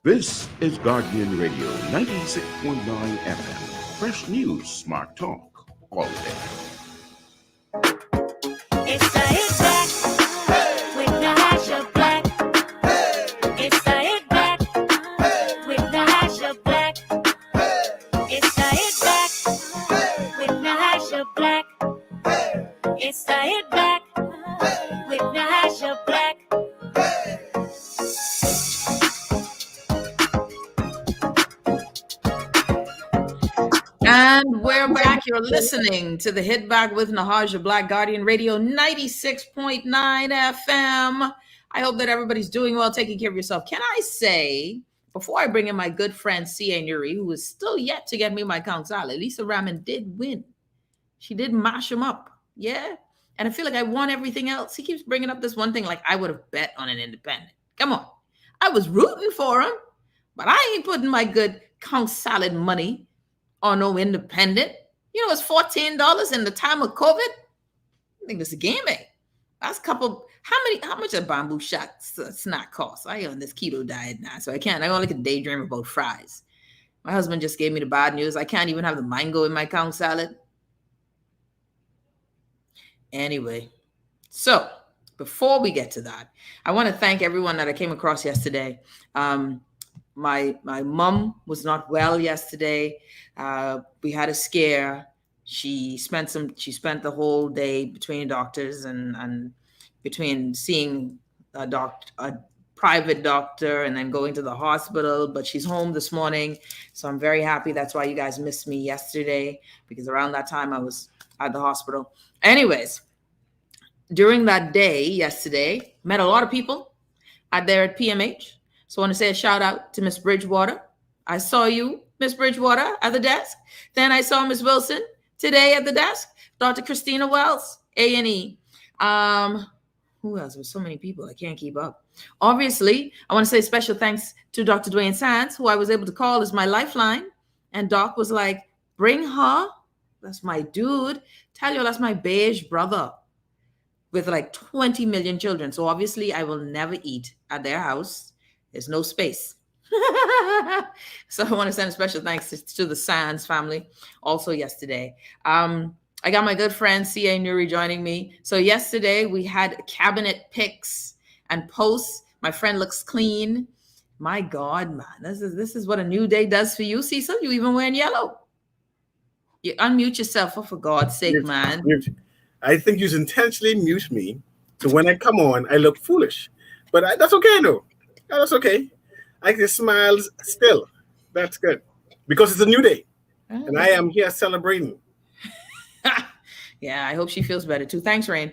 This is Guardian Radio 96.9 FM. Fresh news, smart talk, all day. It's the hit back with the hash of black. It's the hit back with the hash of black. It's the hit back with the hash of black. It's the hit back with the hash of black. And we're back. You're listening to the Hit Back with Nahaja Black, Guardian Radio 96.9 FM. I hope that everybody's doing well, taking care of yourself. Can I say, before I bring in my good friend Can Newry, who is still yet to get me my Count Salad, Lisa Raman did win. She did mash him up. Yeah. And I feel like I won everything else. He keeps bringing up this one thing like I would have bet on an independent. Come on. I was rooting for him, but I ain't putting my good Count Salad money on no independent. You know, it's $14 in the time of COVID. I think this is a game, eh? That's a couple. How much a bamboo shot snack cost? I on this keto diet now, so I only can daydream about fries. My husband just gave me the bad news. I can't even have the mango in my Count Salad. Anyway, so before we get to that, I want to thank everyone that I came across yesterday. My mom was not well yesterday. We had a scare. She spent the whole day between doctors and between seeing a private doctor and then going to the hospital, but she's home this morning. So I'm very happy. That's why you guys missed me yesterday, because around that time I was at the hospital. Anyways, during that day yesterday, met a lot of people there at PMH. So I want to say a shout out to Miss Bridgewater. I saw you, Miss Bridgewater, at the desk. Then I saw Miss Wilson today at the desk. Dr. Christina Wells, A&E. Who else? There's so many people. I can't keep up. Obviously, I want to say special thanks to Dr. Dwayne Sands, who I was able to call as my lifeline. And Doc was like, bring her. That's my dude. Tell you, that's my beige brother with like 20 million children. So obviously, I will never eat at their house. There's no space. So I want to send a special thanks to the Sands family also yesterday. I got my good friend C.A. Newry joining me. So yesterday we had cabinet picks and posts. My friend looks clean. My God, man, this is what a new day does for you, Cecil. You even wearing yellow. You unmute yourself, for God's sake, man. I think you intentionally mute me, so when I come on, I look foolish. But that's okay, though. That's okay. I can smile still. That's good. Because it's a new day. And I am here celebrating. Yeah, I hope she feels better too. Thanks, Rain.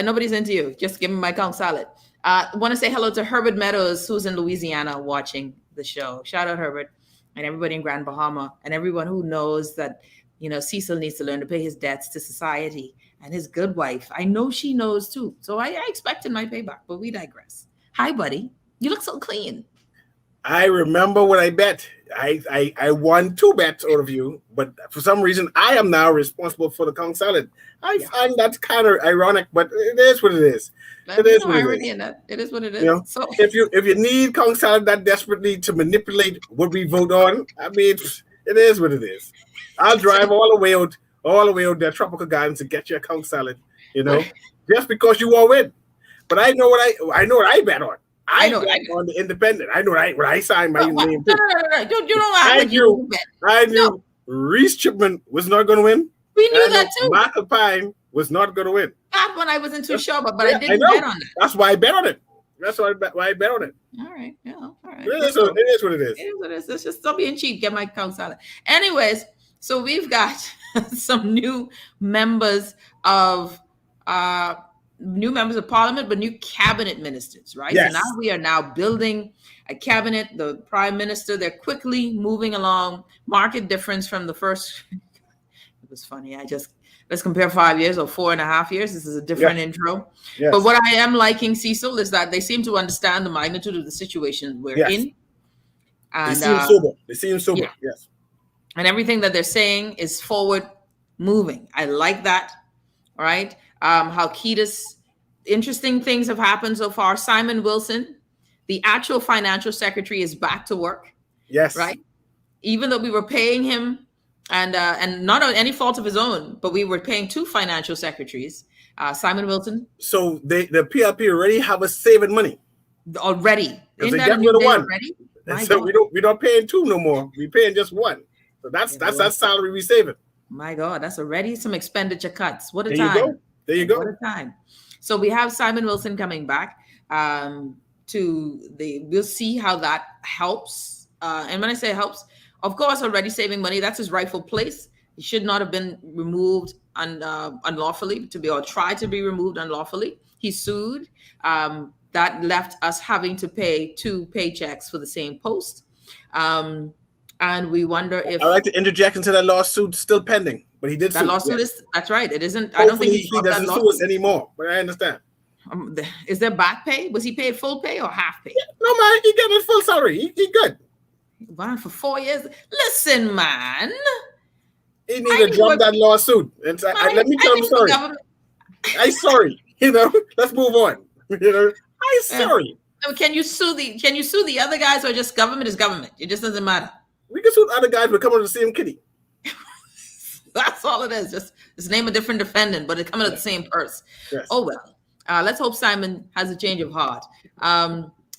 Nobody's into you. Just give me my Count Salad. I want to say hello to Herbert Meadows, who's in Louisiana watching the show. Shout out, Herbert, and everybody in Grand Bahama, and everyone who knows that Cecil needs to learn to pay his debts to society, and his good wife, I know she knows too. So I expected my payback, but we digress. Hi, buddy. You look so clean. I remember when I bet. I won 2 bets out of you, but for some reason I am now responsible for the conch salad. I find that kind of ironic, but it is what it is. It is what it is. It is what it is. So if you need conch salad that desperately to manipulate what we vote on, I mean, it is what it is. I'll drive all the way out there, tropical gardens, to get you a conch salad. Just because you won't win. But I know what I bet on. I know on the independent. I know what I signed my name to. No. I knew Reese Chipman was not going to win. We knew that too. Michael Pine was not going to win. That one I wasn't too sure about, but I didn't bet on that. That's why I bet on it. That's why I bet on it. All right. Yeah. All right. It is what it is. It is what it is. Let's just stop being cheap. Get my conch salad. Anyways, so we've got some new members of parliament, but new cabinet ministers, right? Yes. So now we are building a cabinet. The prime minister, they're quickly moving along. Market difference from the first. It was funny. Let's compare 5 years or 4.5 years. This is a different intro. Yes. But what I am liking, Cecil, is that they seem to understand the magnitude of the situation we're in. And, they seem sober. Yeah. Yes. And everything that they're saying is forward moving. I like that. All right. How Ketis, interesting things have happened so far. Simon Wilson, the actual financial secretary, is back to work. Yes. Right. Even though we were paying him, and not on any fault of his own, but we were paying 2 financial secretaries, Simon Wilson. So the PLP already have us saving money already. They get rid of one. Already? So we're not paying 2 no more. We're paying just 1. So that's that salary we saving. My God, that's already some expenditure cuts. What a There time. you go. There you go. What a time. So we have Simon Wilson coming back. We'll see how that helps. And when I say helps, of course, already saving money, that's his rightful place. He should not have been removed unlawfully or tried to be removed unlawfully. He sued. That left us having to pay 2 paychecks for the same post. And we wonder if... I'd like to interject into that lawsuit still pending, but he did sue. That lawsuit is... That's right. It isn't... I don't think he doesn't sue us anymore, but I understand. Is there back pay? Was he paid full pay or half pay? No, man. He got his full salary. He good. Wow, for 4 years. Listen, man. He need to drop that lawsuit. And let me tell him sorry. I'm sorry. Let's move on. I'm sorry. So can you sue the other guys, or just government is government? It just doesn't matter. We can sue other guys, but come on the same kitty. That's all it is. Just name a different defendant, but it's coming to the same purse. Yes. Oh well. Let's hope Simon has a change of heart.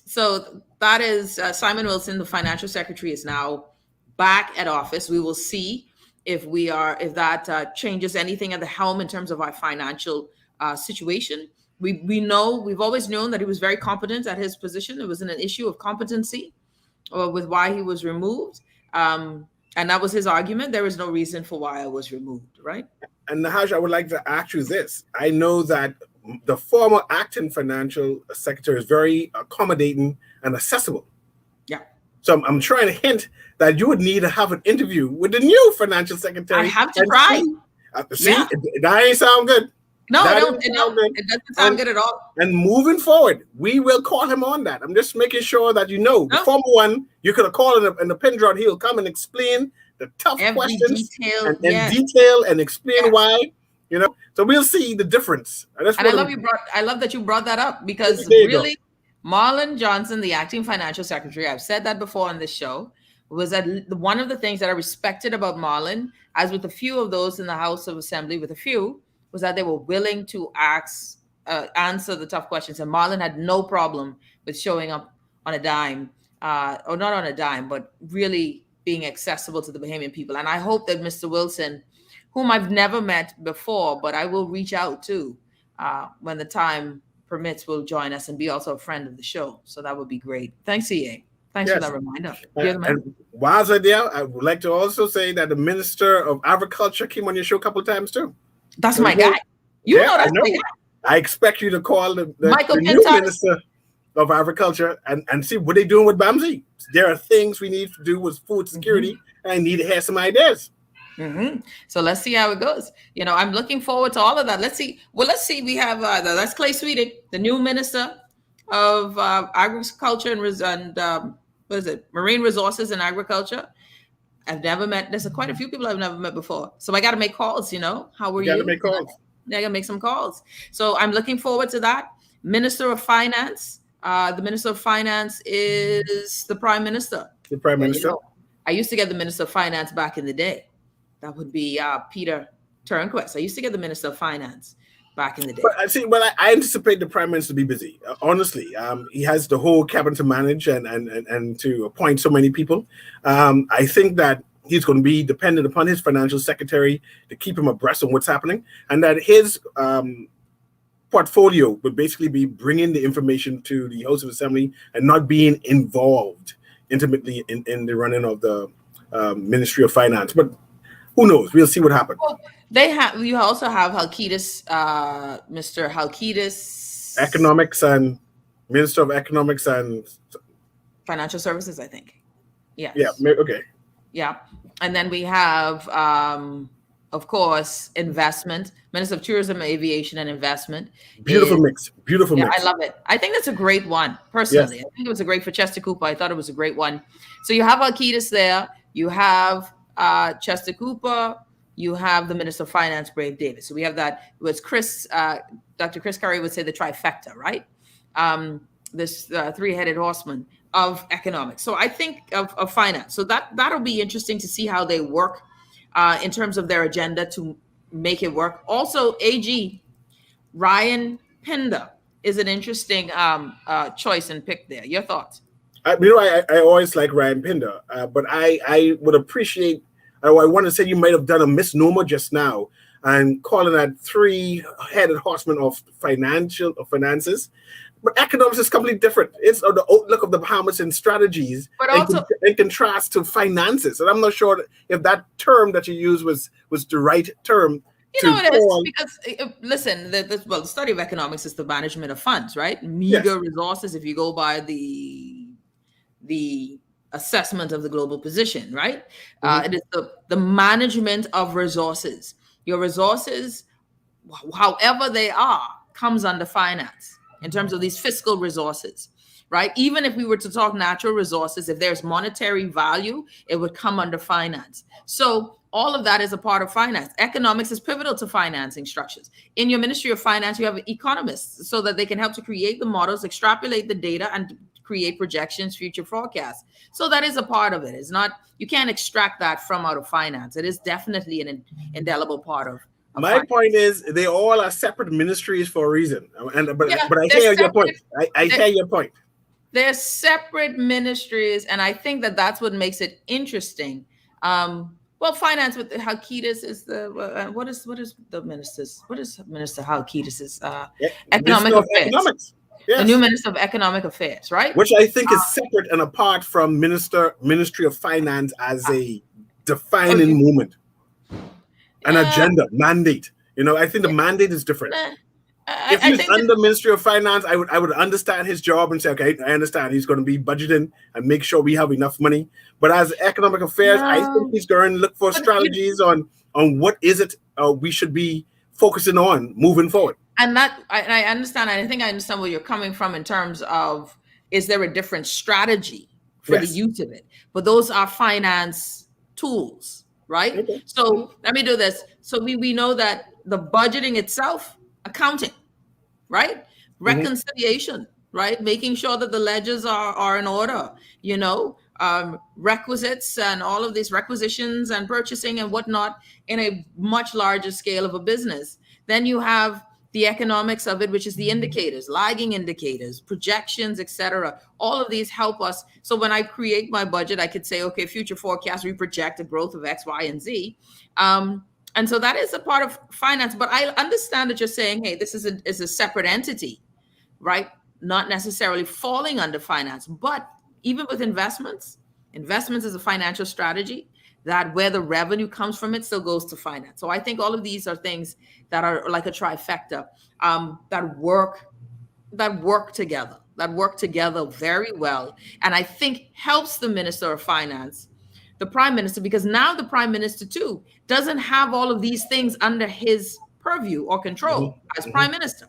So that is Simon Wilson, the financial secretary, is now back at office. We will see if that changes anything at the helm in terms of our financial situation. We've always known that he was very competent at his position. It wasn't an issue of competency with why he was removed. And that was his argument. There is no reason for why I was removed, right? And Nahaj, I would like to ask you this. I know that the former acting financial secretary is very accommodating and accessible. Yeah. So I'm trying to hint that you would need to have an interview with the new financial secretary. I have to try. That ain't sound good. No, it doesn't sound good at all. And moving forward, we will call him on that. I'm just making sure that the former one, you could have called in the pin drop. He'll come and explain the tough questions detail and explain why. So we'll see the difference. And I love that you brought that up, because really, Marlon Johnson, the acting financial secretary, I've said that before on this show, was that one of the things that I respected about Marlon, as with a few of those in the House of Assembly, was that they were willing to answer the tough questions. And Marlon had no problem with showing up on a dime, or not on a dime, but really being accessible to the Bahamian people. And I hope that Mr. Wilson, whom I've never met before, but I will reach out to when the time permits, will join us and be also a friend of the show. So that would be great. Thanks, EA. Thanks for that reminder. And while I'm there, I would like to also say that the Minister of Agriculture came on your show a couple of times too. That's my guy. You know that's my guy. I expect you to call the new Minister of Agriculture and see what they're doing with BAMSI. There are things we need to do with food security, and I need to have some ideas. So let's see how it goes. I'm looking forward to all of that. Let's see. Well, let's see. We have that's Clay Sweeting, the new minister of agriculture and what is it? Marine resources and agriculture. I've never met. There's quite a few people I've never met before. So I got to make calls. How are you? Got to make calls. Yeah, I got to make some calls. So I'm looking forward to that. Minister of Finance. The Minister of Finance is the Prime Minister. The Prime Minister. I used to get the Minister of Finance back in the day. That would be Peter Turnquest. I used to get the Minister of Finance back in the day. But I anticipate the Prime Minister to be busy. Honestly, he has the whole cabinet to manage and to appoint so many people. I think that he's going to be dependent upon his financial secretary to keep him abreast on what's happening, and that his portfolio would basically be bringing the information to the House of Assembly and not being involved intimately in the running of the Ministry of Finance. But who knows? We'll see what happens. Well, you also have Halkitis, Mr. Halkitis. Economics and Minister of Economics and Financial Services, I think. Yes. Yeah. Okay. Yeah. And then we have, of course, investment, Minister of Tourism, Aviation, and Investment. Beautiful mix. Beautiful mix. I love it. I think that's a great one, personally. Yes. I think it was a great for Chester Cooper. I thought it was a great one. So you have Halkitis there. You have Chester Cooper. You have the Minister of Finance, Brave Davis. So we have that. It was Dr. Chris Curry would say the trifecta, right? This three-headed horseman of economics. So I think of finance. So that'll be interesting to see how they work in terms of their agenda to make it work. Also, AG Ryan Pinder is an interesting choice and pick there. Your thoughts? I always like Ryan Pinder, but I would appreciate. I want to say you might have done a misnomer just now and calling that three-headed horseman of finances. But economics is completely different. It's the outlook of the Bahamas and strategies, but also in contrast to finances. And I'm not sure if that term that you used was the right term. It is because listen, the study of economics is the management of funds, right? Meager resources. If you go by the assessment of the global position, right? It is the management of resources. Your resources, however they are, comes under finance in terms of these fiscal resources, right? Even if we were to talk natural resources, if there's monetary value, it would come under finance. So all of that is a part of finance. Economics is pivotal to financing structures. In your Ministry of Finance, you have economists so that they can help to create the models, extrapolate the data, and create projections, future forecasts. So that is a part of it. It's not, you can't extract that from out of finance. It is definitely an indelible part of my point is they all are separate ministries for a reason. But I hear your point. I hear your point. They're separate ministries, and I think that's what makes it interesting. Well, finance with Halkitis is the what is the ministers? What is Minister Halkitis's economic affairs? Economics. Yes. The new Minister of Economic Affairs, right? Which I think is separate and apart from Ministry of Finance as a defining movement, an agenda, mandate. I think the mandate is different. If he's under Ministry of Finance, I would understand his job and say, okay, I understand he's going to be budgeting and make sure we have enough money. But as economic affairs, I think he's going to look for strategies on what is it we should be focusing on moving forward. And that I understand. I think I understand where you're coming from in terms of, is there a different strategy for the use of it? But those are finance tools, right? Okay. So let me do this. So we know that the budgeting itself, accounting, right? Reconciliation, right? Making sure that the ledgers are in order, requisites and all of these requisitions and purchasing and whatnot in a much larger scale of a business. Then you have the economics of it, which is the indicators, lagging indicators, projections, etc. All of these help us. So when I create my budget, I could say, okay, future forecast, we project a growth of X, Y, and Z. And so that is a part of finance. But I understand that you're saying, hey, this is a separate entity, right? Not necessarily falling under finance. But even with investments is a financial strategy that where the revenue comes from, it still goes to finance. So I think all of these are things that are like a trifecta that work together very well. And I think helps the Minister of Finance the prime minister, because now the prime minister too doesn't have all of these things under his purview or control as prime minister.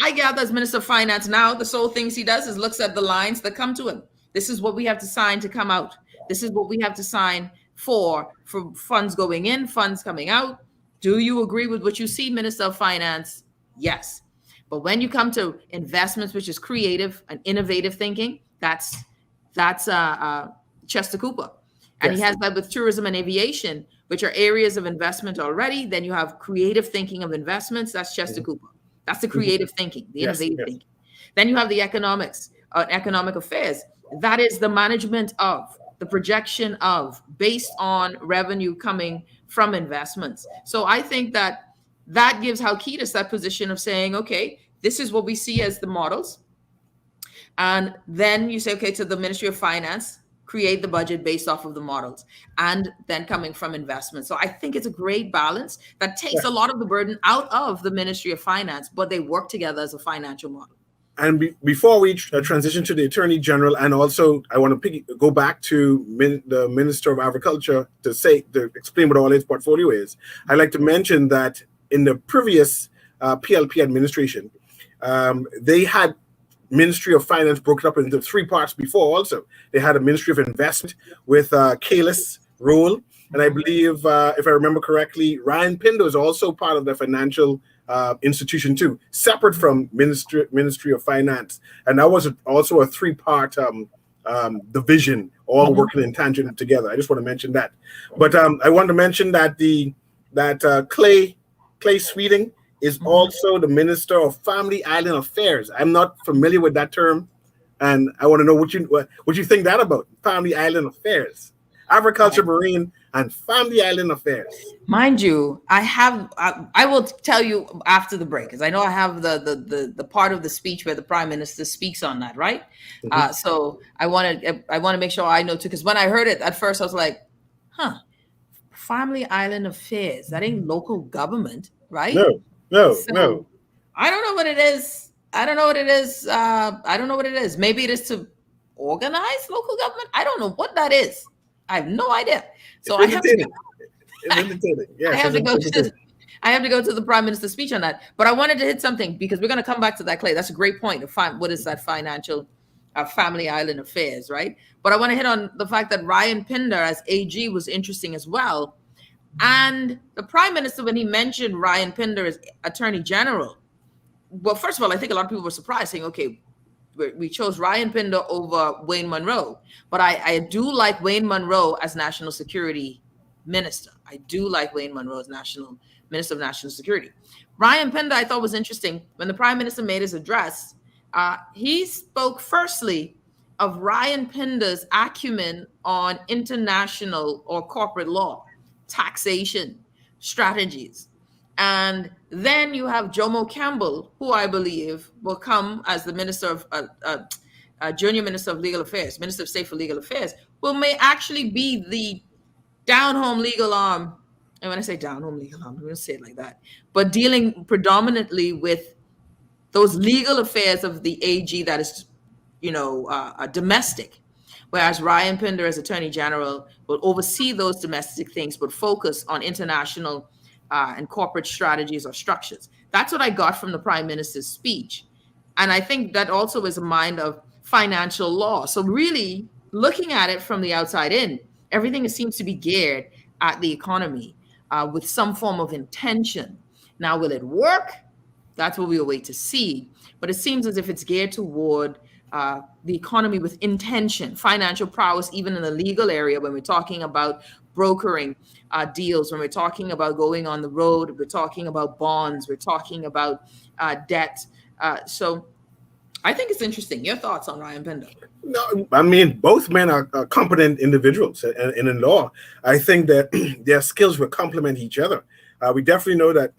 I gather as Minister of Finance now, the sole things he does is looks at the lines that come to him. This is what we have to sign to come out. This is what we have to sign for funds going in, funds coming out. Do you agree with what you see, Minister of Finance? Yes. But when you come to investments, which is creative and innovative thinking, that's Chester Cooper. And he has that with tourism and aviation, which are areas of investment already. Then you have creative thinking of investments. That's Chester Cooper. That's the creative thinking, the innovative thinking. Then you have the economics, economic affairs. That is the management of, the projection of, based on revenue coming from investments. So I think that gives Halkitis that position of saying, okay, this is what we see as the models. And then you say, okay, to the Ministry of Finance, create the budget based off of the models, and then coming from investment. So I think it's a great balance that takes a lot of the burden out of the Ministry of Finance, but they work together as a financial model. And before we transition to the Attorney General, and also I want to go back to the Minister of Agriculture to explain what all his portfolio is. I'd like to mention that in the previous PLP administration, they had Ministry of Finance broken up into three parts before also. They had a Ministry of Investment with Kalis role. And I believe, if I remember correctly, Ryan Pinder is also part of the financial institution too, separate from Ministry of Finance. And that was also a three-part division, all working in tangent together. I just want to mention that. But I want to mention that Clay Sweeting is also the Minister of Family Island Affairs. I'm not familiar with that term, and I want to know what you think that about Family Island Affairs, Agriculture, Marine, and Family Island Affairs. Mind you, I will tell you after the break, because I know I have the part of the speech where the Prime Minister speaks on that, right? So I want to make sure I know too, because when I heard it at first, I was like, Family Island Affairs, that ain't local government, right? No. I don't know what it is. I don't know what it is. Maybe it is to organize local government. I don't know what that is. I have no idea. So I have to go to the Prime Minister's speech on that. But I wanted to hit something because we're going to come back to that, Clay. That's a great point to find what is that financial Family Island Affairs, right? But I want to hit on the fact that Ryan Pinder as AG was interesting as well. And the Prime Minister, when he mentioned Ryan Pinder as Attorney General, well, first of all, I think a lot of people were surprised, saying, okay, we chose Ryan Pinder over Wayne Monroe. But I do like Wayne Monroe as National Security Minister. I do like Wayne Monroe as Minister of National Security. Ryan Pinder, I thought, was interesting. When the Prime Minister made his address, he spoke firstly of Ryan Pinder's acumen on international or corporate law, taxation, strategies. And then you have Jomo Campbell, who I believe will come as the Junior Minister of Legal Affairs, Minister of State for Legal Affairs, may actually be the down-home legal arm. And when I say down-home legal arm, I'm going to say it like that, but dealing predominantly with those legal affairs of the AG that is, domestic. Whereas Ryan Pinder as Attorney General will oversee those domestic things, but focus on international and corporate strategies or structures. That's what I got from the Prime Minister's speech. And I think that also is a mind of financial law. So really looking at it from the outside in, everything seems to be geared at the economy with some form of intention. Now, will it work? That's what we'll wait to see. But it seems as if it's geared toward the economy with intention, financial prowess, even in the legal area, when we're talking about brokering deals, when we're talking about going on the road, we're talking about bonds, we're talking about debt. So I think it's interesting. Your thoughts on Ryan Pinder? No, I mean, both men are competent individuals, and in law, I think that their skills will complement each other. We definitely know that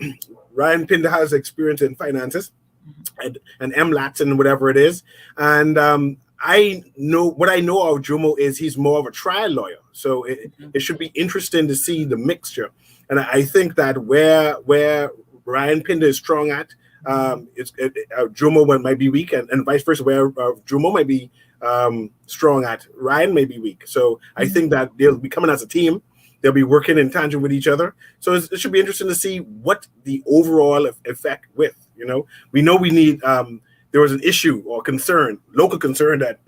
Ryan Pinder has experience in finances and MLATs and whatever it is. And I know what I know of Jomo is he's more of a trial lawyer. So it should be interesting to see the mixture. And I think that where Ryan Pinder is strong at, Jomo might be weak, and vice versa, where Jomo might be strong at, Ryan may be weak. So I think that they'll be coming as a team. They'll be working in tangent with each other. So it should be interesting to see what the overall effect with, we know we need, there was an issue or concern, local concern, that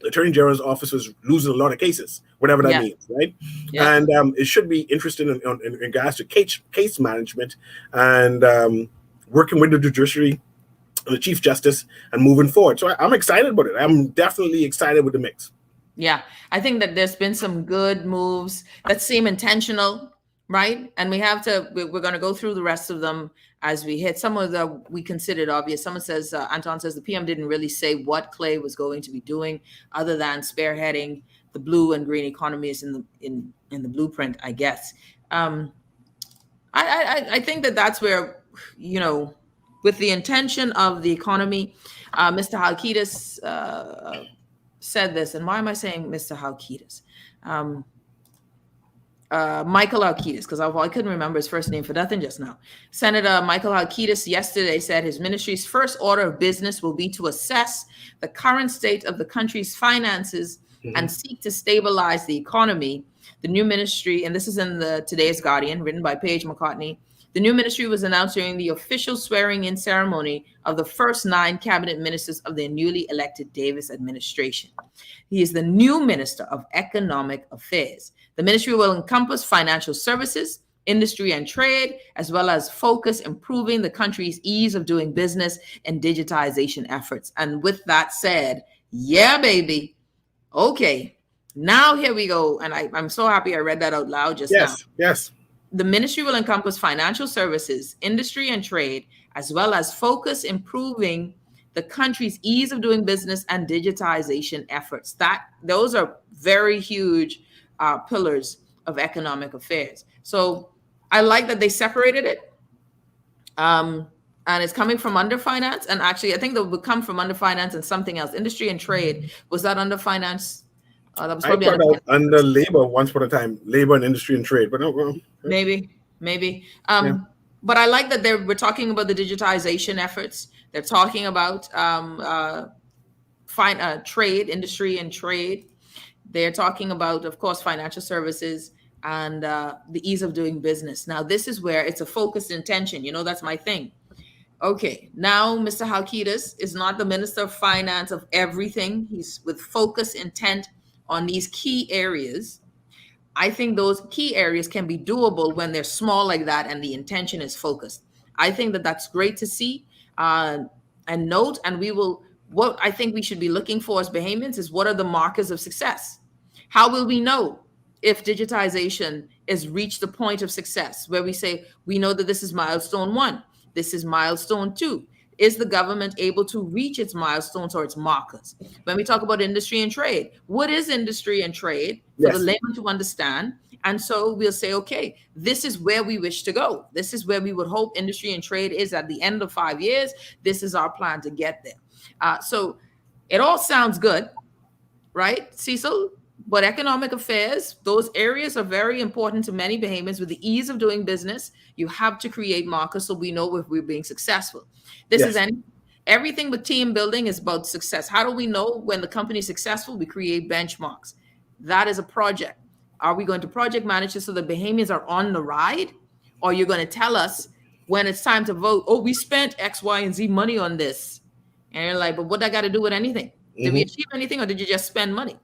the Attorney General's office was losing a lot of cases, whatever that means, right? Yeah. And it should be interesting in regards to case management and working with the judiciary and the Chief Justice and moving forward. So I'm excited about it. I'm definitely excited with the mix. Yeah, I think that there's been some good moves that seem intentional, right? And we're going to go through the rest of them as we hit. Some of them we considered obvious. Someone says, Anton says, the PM didn't really say what Clay was going to be doing other than spearheading the blue and green economies in the blueprint, I guess. I think that's where, with the intention of the economy, Mr. Halkitis said this, and why am I saying Mr. Halkitis? Michael Halkitis, because I couldn't remember his first name for nothing just now. Senator Michael Halkitis yesterday said his ministry's first order of business will be to assess the current state of the country's finances and seek to stabilize the economy. The new ministry, and this is in today's Guardian, written by Paige McCartney, the new ministry was announced during the official swearing-in ceremony of the first 9 cabinet ministers of the newly elected Davis administration. He is the new Minister of Economic Affairs. The ministry will encompass financial services, industry and trade, as well as focus improving the country's ease of doing business and digitization efforts. And with that said, yeah, baby. Okay, now here we go. And I'm so happy I read that out loud just now. Yes. The ministry will encompass financial services, industry and trade, as well as focus improving the country's ease of doing business and digitization efforts. Those are very huge pillars of economic affairs. So I like that they separated it. And it's coming from under finance. And actually, I think that would come from under finance and something else. Industry and trade. Was that under finance? That was probably under labor once upon a time, labor and industry and trade, but no. Maybe. But I like that we're talking about the digitization efforts. They're talking about trade, industry and trade. They're talking about, of course, financial services and the ease of doing business. Now, this is where it's a focused intention. That's my thing. Okay, now Mr. Halkitis is not the Minister of Finance of everything. He's with focused intent on these key areas. I think those key areas can be doable when they're small like that and the intention is focused. I think that's great to see and note. And what I think we should be looking for as Bahamians is what are the markers of success? How will we know if digitization has reached the point of success where we say, we know that this is milestone 1, this is milestone 2. Is the government able to reach its milestones or its markers? When we talk about industry and trade, what is industry and trade for the layman to understand? And so we'll say, okay, this is where we wish to go. This is where we would hope industry and trade is at the end of 5 years. This is our plan to get there. So it all sounds good, right, Cecil? But economic affairs, those areas are very important to many Bahamians. With the ease of doing business, you have to create markers so we know if we're being successful. This is everything with team building is about success. How do we know when the company is successful? We create benchmarks. That is a project. Are we going to project manage this so the Bahamians are on the ride? Or you're going to tell us when it's time to vote, oh, we spent X, Y, and Z money on this. And you're like, but what that got to do with anything? Did we achieve anything or did you just spend money?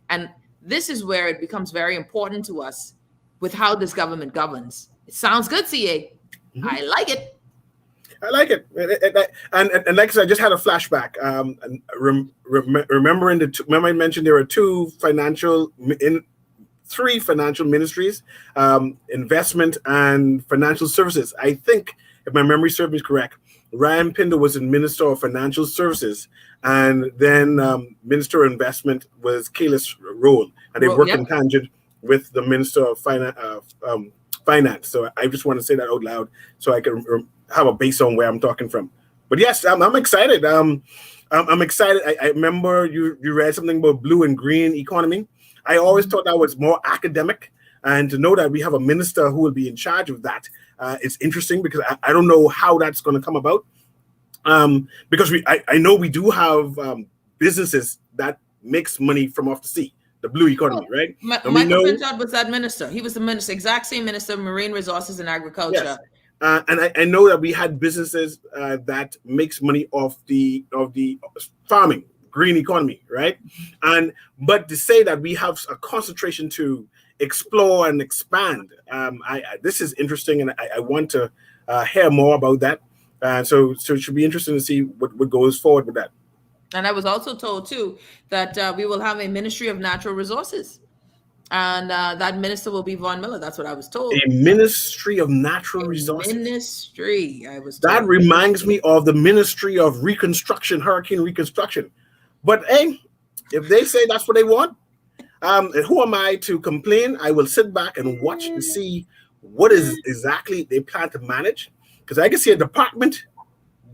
And this is where it becomes very important to us with how this government governs. It sounds good, CA. I like it. I like it. And like I said, I just had a flashback. Remembering remember I mentioned there are three financial ministries, investment and financial services. I think, if my memory serves me correct, Ryan Pinder was in Minister of Financial Services, and then Minister of Investment was Kayla's role, and they worked in tangent with the Minister of Finance. So I just want to say that out loud so I can have a base on where I'm talking from. But yes, I'm excited. I'm excited. I remember you read something about blue and green economy. I always thought that was more academic, and to know that we have a minister who will be in charge of that, it's interesting because I don't know how that's going to come about. Because I know we do have businesses that makes money from off the sea, the blue economy, right? And we Michael know, Pinchot was that minister. He was the minister, exact same minister of marine resources and agriculture. yes. And I know that we had businesses that makes money off the farming, green economy, right? But to say that we have a concentration to explore and expand, this is interesting, and I want to hear more about that. So it should be interesting to see what goes forward with that. And I was also told too that we will have a Ministry of Natural Resources, and that minister will be Von Miller. That's what I was told. A Ministry of Natural Resources. Ministry, I was told. That reminds me of the Ministry of Reconstruction, Hurricane Reconstruction. But hey, if they say that's what they want, who am I to complain? I will sit back and watch to see what is exactly they plan to manage. Because I can see a department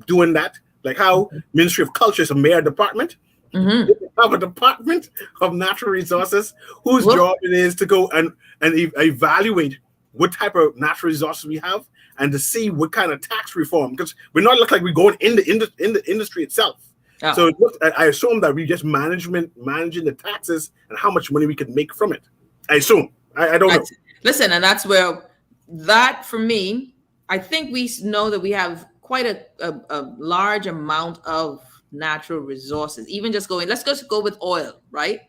doing that, like how Ministry of Culture is a mayor department. Mm-hmm. They have a Department of Natural Resources whose job it is to go and evaluate what type of natural resources we have and to see what kind of tax reform, because we're not looking like we're going in the industry itself. Oh. So I assume that we just managing the taxes and how much money we can make from it. I assume. I don't know. Listen, and that's where that for me, I think we know that we have quite a large amount of natural resources. Even just let's just go with oil, right?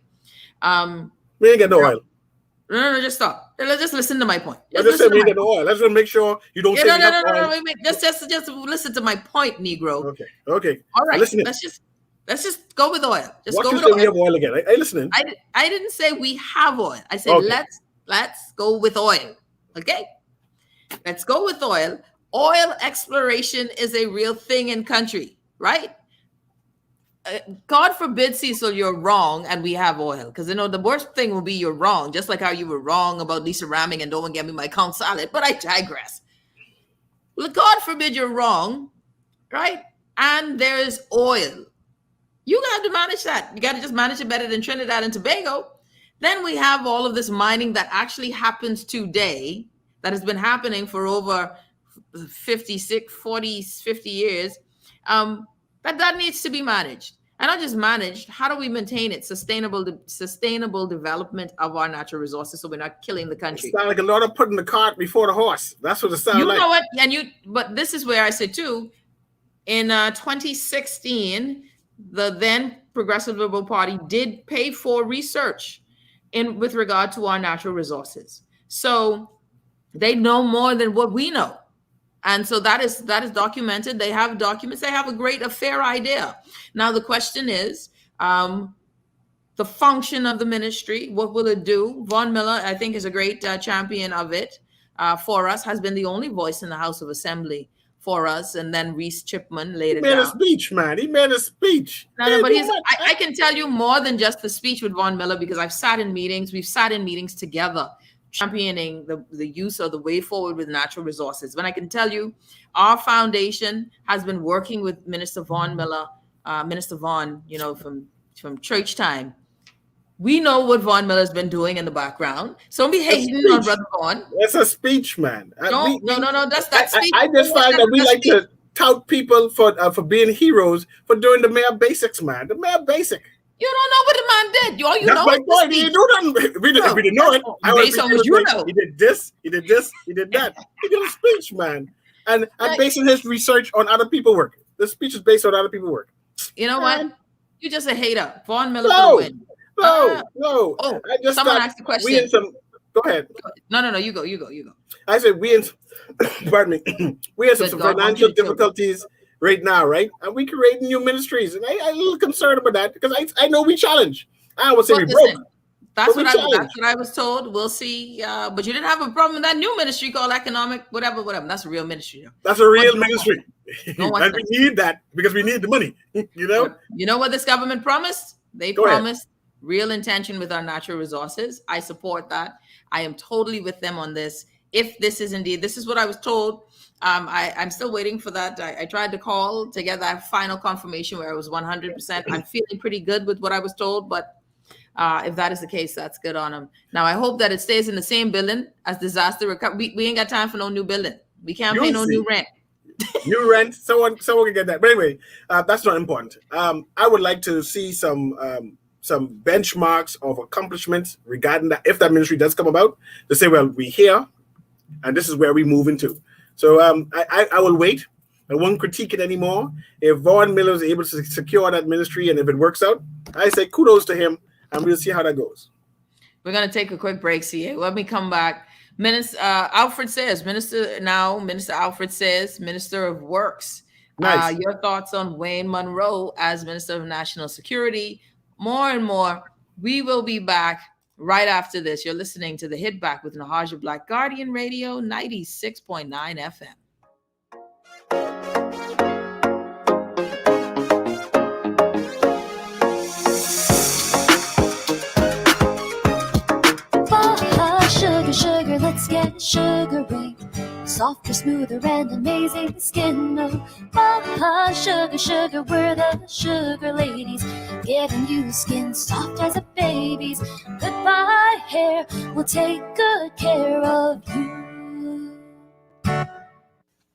We ain't get no oil. No, just stop. Let's just listen to my point. Just say we ain't get no oil. Let's just make sure you don't say no. Wait. Just listen to my point, Negro. Okay. All right. Listening. Let's just go with oil. What you say we have oil again? I listening. I didn't say we have oil. I said let's go with oil. Okay. Let's go with oil. Oil exploration is a real thing in country, right? God forbid, Cecil, you're wrong and we have oil. Because, the worst thing will be you're wrong. Just like how you were wrong about Lisa Ramming and don't get me my count salad. But I digress. Well, God forbid you're wrong, right? And there's oil. You got to manage that. You got to just manage it better than Trinidad and Tobago. Then we have all of this mining that actually happens today, that has been happening for over 50 years. That needs to be managed. And not just managed, how do we maintain it? Sustainable development of our natural resources so we're not killing the country. It sounds like a lot of putting the cart before the horse. That's what it sounds like. You know what? But this is where I say too, in 2016, the then Progressive Liberal Party did pay for research with regard to our natural resources. So they know more than what we know. And so that is documented. They have documents. They have a fair idea. Now, the question is the function of the ministry. What will it do? Von Miller, I think, is a great champion of it for us, has been the only voice in the House of Assembly for us. And then Reese Chipman later He made a speech, man. He made a speech. No, but I can tell you more than just the speech with Von Miller, because I've sat in meetings. We've sat in meetings together, championing the use of the way forward with natural resources. But I can tell you, our foundation has been working with Minister Von Miller, Minister Von, from church time. We know what Von Miller's been doing in the background. So don't be hating on Brother Von. That's a speech, man. No, that's that speech. I just find that we like to tout people for being heroes for doing the mere basics, man. The mere basic. You don't know what the man did. All you know is the speech. He do nothing. We didn't know it. Based on what you know. He did this, he did this, he did that. He did a speech, man. And basing his research on other people's work. The speech is based on other people's work. You know what? You're just a hater. Von Miller No. will win. No. Oh, I just someone asked the question. Go ahead. No, you go. I said pardon me. We had some financial difficulties right now, right? And we creating new ministries. And I'm a little concerned about that because I know we challenge. I don't want to say we broke. That's what I was told. We'll see. But you didn't have a problem with that new ministry called economic, whatever. That's a real ministry. Though. That's a real ministry. And we need that because we need the money. You know what this government promised? They promised real intention with our natural resources. I support that. I am totally with them on this. If this is what I was told. I'm still waiting for that. I tried to call to get that final confirmation where I was 100%. I'm feeling pretty good with what I was told, but if that is the case, that's good on them. Now, I hope that it stays in the same building as disaster recovery. We ain't got time for no new building. We can't pay no new rent. New rent, someone can get that. But anyway, that's not important. I would like to see some benchmarks of accomplishments regarding that, if that ministry does come about, to say, well, we're here, and this is where we move into. So I will wait. I won't critique it anymore. If Vaughn Miller is able to secure that ministry, and if it works out, I say kudos to him, and we'll see how that goes. We're going to take a quick break, CA. Let me come back. Minister Alfred says, Minister Alfred says, Minister of Works. Nice. Your thoughts on Wayne Monroe as Minister of National Security. More and more. We will be back right after this. You're listening to the Hit Back with Nahaja Black, Guardian Radio 96.9 FM. Sugar, let's get sugary. Softer, smoother, and amazing skin. Sugar, we're the sugar ladies, giving you skin soft as a baby's. Goodbye hair, we'll take good care of you.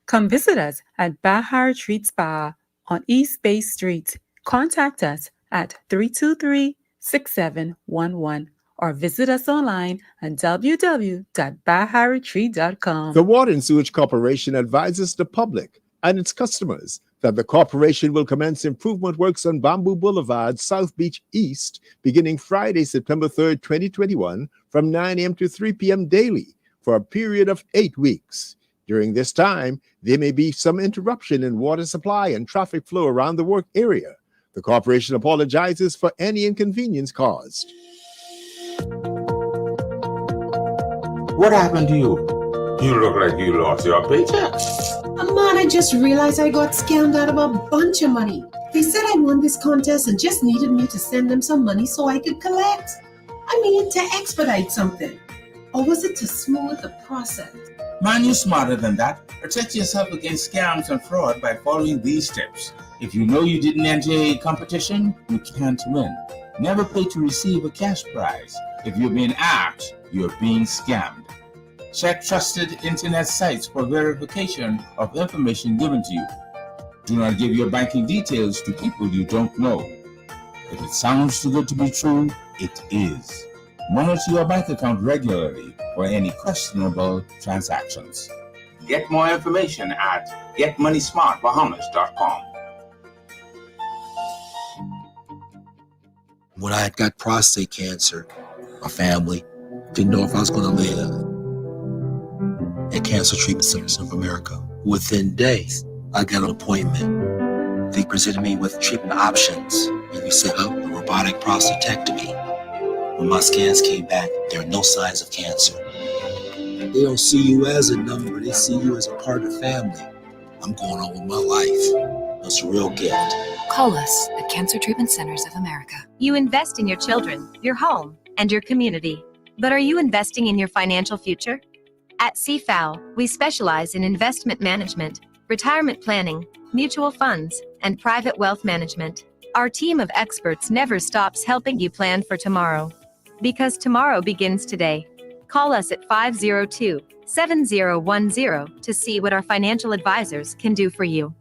Come visit us at Bahar Treat Spa on East Bay Street. Contact us at 323-6711. or visit us online at www.baharetreat.com. The Water and Sewage Corporation advises the public and its customers that the corporation will commence improvement works on Bamboo Boulevard, South Beach East, beginning Friday, September 3rd, 2021, from 9 a.m. to 3 p.m. daily for a period of 8 weeks. During this time, there may be some interruption in water supply and traffic flow around the work area. The corporation apologizes for any inconvenience caused. What happened to you? You look like you lost your paycheck. Man, I just realized I got scammed out of a bunch of money. They said I won this contest and just needed me to send them some money so I could collect. I mean, to expedite something. Or was it to smooth the process? Man, you're smarter than that. Protect yourself against scams and fraud by following these steps. If you know you didn't enter a competition, you can't win. Never pay to receive a cash prize. If you're being asked, you're being scammed. Check trusted internet sites for verification of information given to you. Do not give your banking details to people you don't know. If it sounds too good to be true, it is. Monitor your bank account regularly for any questionable transactions. Get more information at getmoneysmartbahamas.com. When I got prostate cancer, my family didn't know if I was going to live. At Cancer Treatment Centers of America, within days, I got an appointment. They presented me with treatment options, and we set up a robotic prostatectomy. When my scans came back, there are no signs of cancer. They don't see you as a number, they see you as a part of the family. I'm going on with my life. That's a real gift. Call us at Cancer Treatment Centers of America. You invest in your children, your home, and your community. But are you investing in your financial future? At CFAL, we specialize in investment management, retirement planning, mutual funds, and private wealth management. Our team of experts never stops helping you plan for tomorrow. Because tomorrow begins today. Call us at 502-7010 to see what our financial advisors can do for you.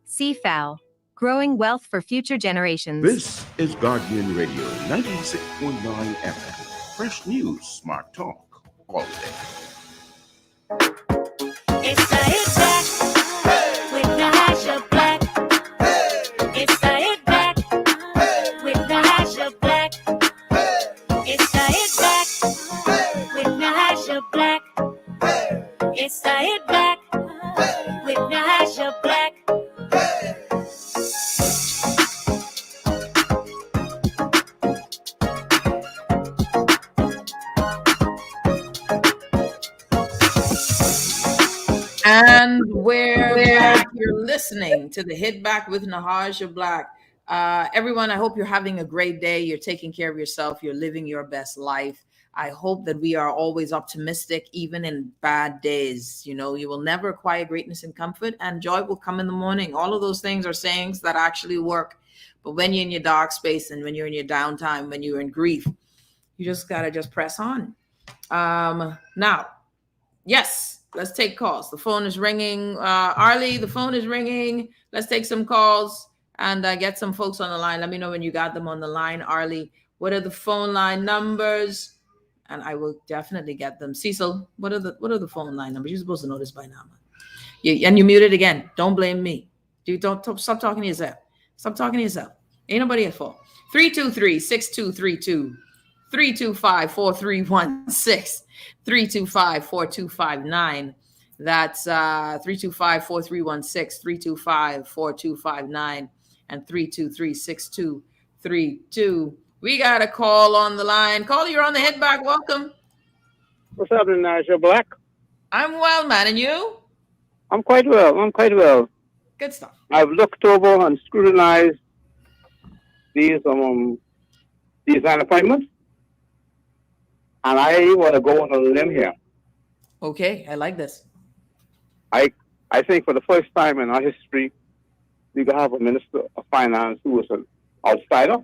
CFAL, growing wealth for future generations. This is Guardian Radio 96.9 FM. Fresh news, smart talk, all day. It's the Hit Back with Nahaja Black. It's the Hit Back with Nahaja Black. It's the Hit Back with Nahaja Black. It's the Hit Back with Nahaja Black. And where you're listening to the Hit Back with Nahaja Black. Everyone, I hope you're having a great day. You're taking care of yourself. You're living your best life. I hope that we are always optimistic, even in bad days. You know, you will never acquire greatness and comfort, and joy will come in the morning. All of those things are sayings that actually work. But when you're in your dark space and when you're in your downtime, when you're in grief, you just got to press on. Now, yes, Let's take calls. The phone is ringing. Arlie, the phone is ringing. Let's take some calls and get some folks on the line. Let me know when you got them on the line, Arlie. What are the phone line numbers? And I will definitely get them. Cecil, what are the phone line numbers? You're supposed to know this by now. And you muted again. Don't blame me. Don't stop talking to yourself. Stop talking to yourself. Ain't nobody at fault. 323-6232. 325-4316. 325-4259. That's 325-4316, 325-4259, and 323-6232. We got a call on the line. Caller, you're on the head back. Welcome. What's happening, Naja Black? I'm well, man. And you? I'm quite well. Good stuff. I've looked over and scrutinized these line appointments, and I want to go on a limb here. Okay, I like this. I think for the first time in our history, we could have a minister of finance who is an outsider.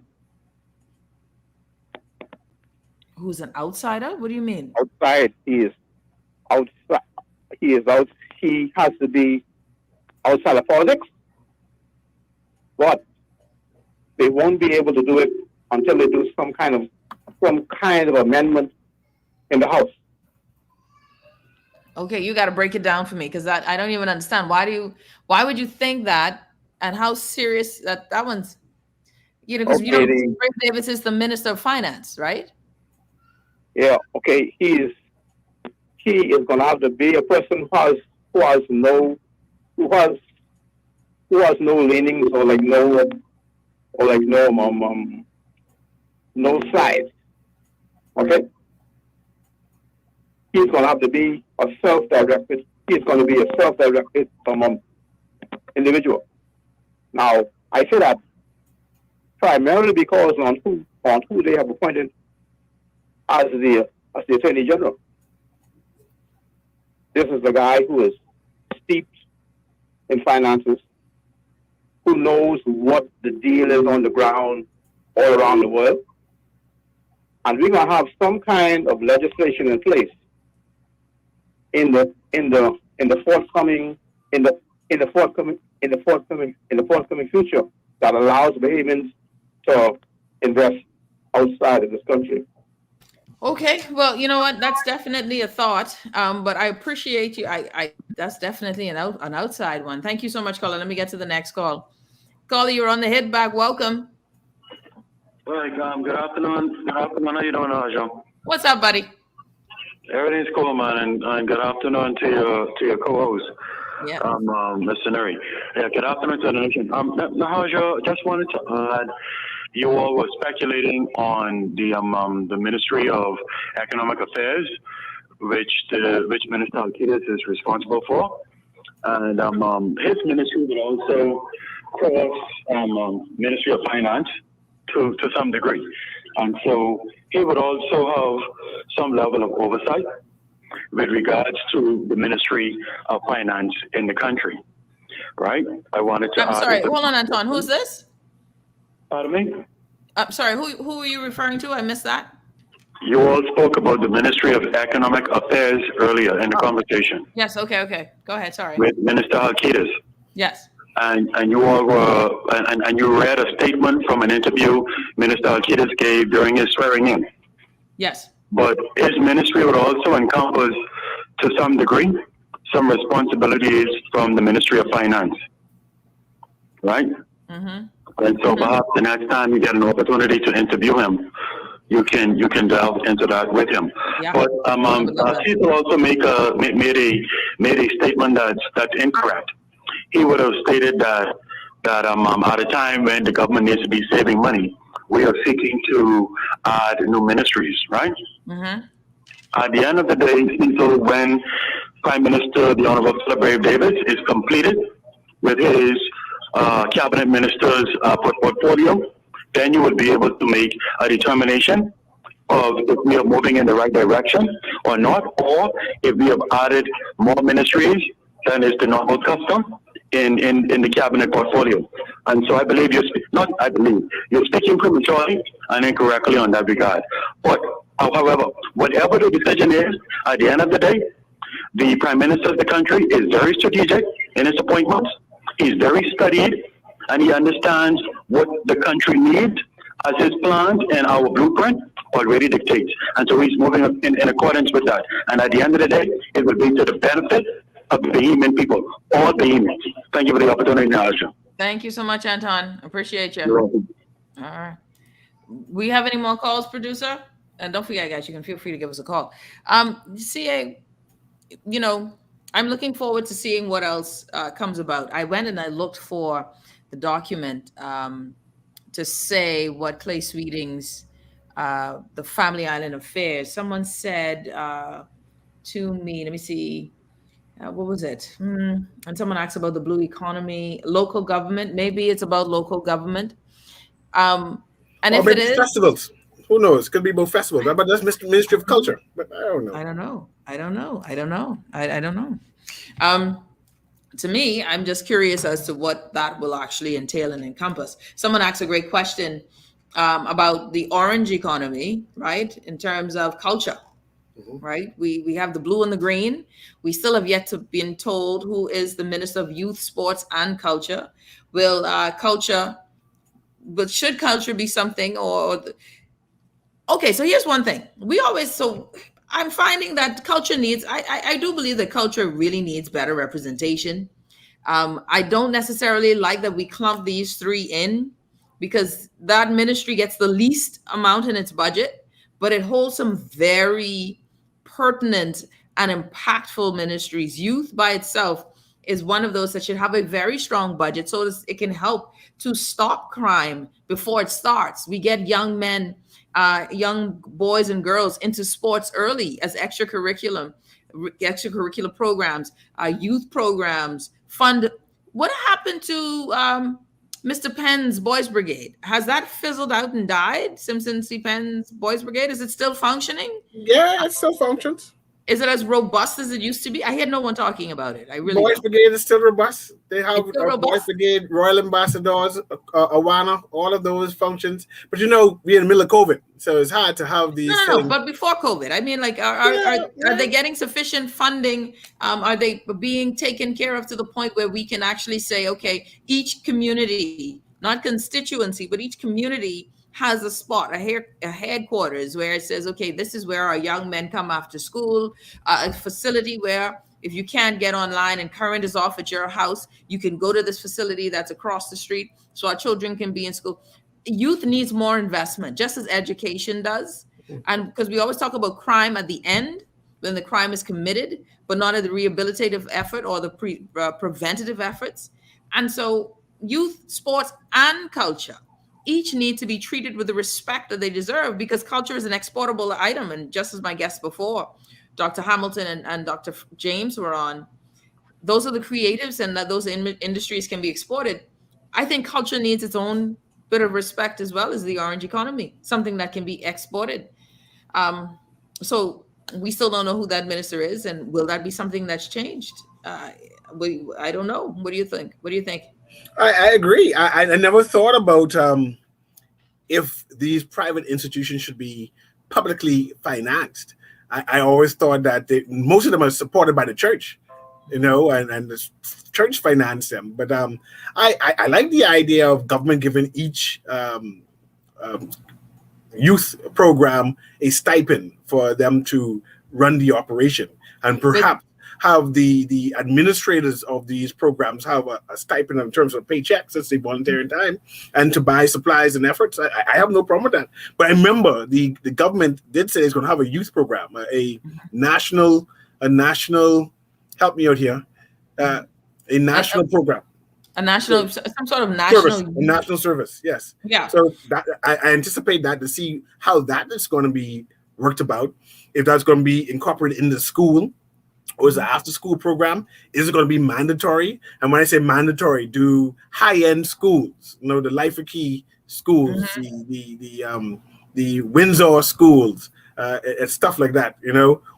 Who's an outsider? What do you mean? Outside. He has to be outside of politics, but they won't be able to do it until they do some kind of amendment in the House. Okay, you got to break it down for me because I don't even understand. Why would you think that, and how serious that one's? Because Greg Davis is the Minister of Finance, right? Yeah. Okay. He is going to have to be a person who has no leanings or no side. Okay. He's going to have to be a self-directed. He's going to be a self-directed individual. Now, I say that primarily because on who they have appointed as the Attorney General. This is the guy who is steeped in finances, who knows what the deal is on the ground all around the world, and we're gonna have some kind of legislation in place in the forthcoming future that allows Bahamians to invest outside of this country. Okay, well, you know what? That's definitely a thought, but I appreciate you. I that's definitely an outside one. Thank you so much, caller. Let me get to the next call. Caller, you're on the head back. Welcome. Well, good afternoon. Good afternoon. How you doing, Aja? What's up, buddy? Everything's cool, man, and good afternoon to your co-host. Yeah. Mr. Newry. Yeah, good afternoon to the nation. Nahaja, just wanted to add, you all were speculating on the Ministry of Economic Affairs, which Minister Alcides is responsible for, and his ministry would also cross Ministry of Finance to some degree, and so he would also have some level of oversight with regards to the Ministry of Finance in the country, right? I wanted to. I'm sorry. Hold on, Anton. Who's this? Pardon me? I'm sorry. Who are you referring to? I missed that. You all spoke about the Ministry of Economic Affairs earlier in the conversation. Yes. Okay. Go ahead. Sorry. With Minister Alcides. Yes. And you all were and you read a statement from an interview Minister Alcides gave during his swearing in. Yes. But his ministry would also encompass, to some degree, some responsibilities from the Ministry of Finance, right? Mm-hmm. And so perhaps the next time you get an opportunity to interview him, you can delve into that with him. Yeah. But Cecil also made a statement that's incorrect. He would have stated that at a time when the government needs to be saving money, we are seeking to add new ministries, right? Mm-hmm. At the end of the day, so when Prime Minister, the Honorable Philip Davis, is completed with his cabinet minister's portfolio, then you will be able to make a determination of if we are moving in the right direction or not, or if we have added more ministries than is the normal custom in the cabinet portfolio. And so I believe you're speaking prematurely and incorrectly on that regard. But however, whatever the decision is, at the end of the day, The Prime Minister of the country is very strategic in his appointments. He's very studied, and he understands what the country needs as his plans and our blueprint already dictates. And so he's moving in accordance with that. And at the end of the day, it will be to the benefit of the Bahamian people, all Bahamians. Thank you for the opportunity, Naja. Thank you so much, Anton. Appreciate you. You're welcome. All right. We have any more calls, producer? And don't forget, guys, you can feel free to give us a call. CA, you know, I'm looking forward to seeing what else comes about. I went and I looked for the document to say what Clay Sweeting's the Family Island Affairs. Someone said to me, let me see, what was it? And someone asked about the blue economy, local government. Maybe it's about local government. And or if maybe it is, festivals. Who knows? Could be both festivals. But that's Ministry of Culture. But I don't know. I don't know. To me, I'm just curious as to what that will actually entail and encompass. Someone asked a great question about the orange economy, right? In terms of culture, right? We have the blue and the green. We still have yet to be told who is the Minister of Youth, Sports, and Culture. But should culture be something okay, so here's one thing. I'm finding that culture needs, I do believe that culture really needs better representation. I don't necessarily like that we clump these three in because that ministry gets the least amount in its budget, but it holds some very pertinent and impactful ministries. Youth by itself is one of those that should have a very strong budget so it can help to stop crime before it starts. We get young men, young boys and girls into sports early as extracurricular programs, youth programs, fund. What happened to Mr. Penn's Boys Brigade? Has that fizzled out and died? Simpson C. Penn's Boys Brigade, is it still functioning? Yeah, it still functions. Is it as robust as it used to be? I hear no one talking about it. Boys Brigade is still robust. They have Boys Brigade, Royal Ambassadors, Awana, all of those functions. But we're in the middle of COVID, so it's hard to have these. No, but before COVID, I mean, like, are they getting sufficient funding? Are they being taken care of to the point where we can actually say, okay, each community, not constituency, but each community has a spot, a headquarters where it says, okay, this is where our young men come after school, a facility where if you can't get online and current is off at your house, you can go to this facility that's across the street so our children can be in school. Youth needs more investment, just as education does. And because we always talk about crime at the end, when the crime is committed, but not at the rehabilitative effort or the preventative efforts. And so youth, sports, and culture each need to be treated with the respect that they deserve because culture is an exportable item. And just as my guests before, Dr. Hamilton and Dr. James were on, those are the creatives and that those industries can be exported. I think culture needs its own bit of respect as well as the orange economy, something that can be exported. So we still don't know who that minister is, and will that be something that's changed? I don't know. What do you think? I agree. I never thought about if these private institutions should be publicly financed. I always thought that most of them are supported by the church, and the church finance them. But I like the idea of government giving each youth program a stipend for them to run the operation, and perhaps have the administrators of these programs have a stipend in terms of paychecks since they volunteer in time and to buy supplies and efforts. I have no problem with that. But I remember the government did say it's going to have a youth program, a national, help me out here, a national program. Some sort of national service, yes. Yeah. So that I anticipate that to see how that is going to be worked about, if that's going to be incorporated in the school, or is it after school program? Is it going to be mandatory? And when I say mandatory, do high-end schools, the Lifer Key schools, the Windsor schools, and stuff like that,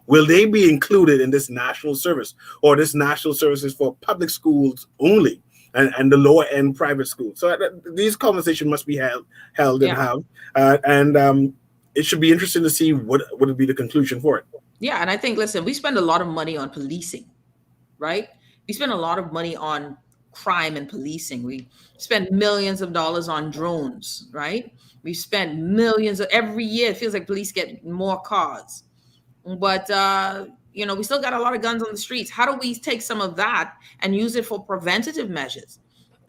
will they be included in this national service, or this national service is for public schools only? And the lower end private schools. So these conversations must be held and have, and it should be interesting to see what would be the conclusion for it. Yeah, and I think, listen, we spend a lot of money on policing, right? We spend a lot of money on crime and policing. We spend millions of dollars on drones, right? We spend millions every year. It feels like police get more cars, but we still got a lot of guns on the streets. How do we take some of that and use it for preventative measures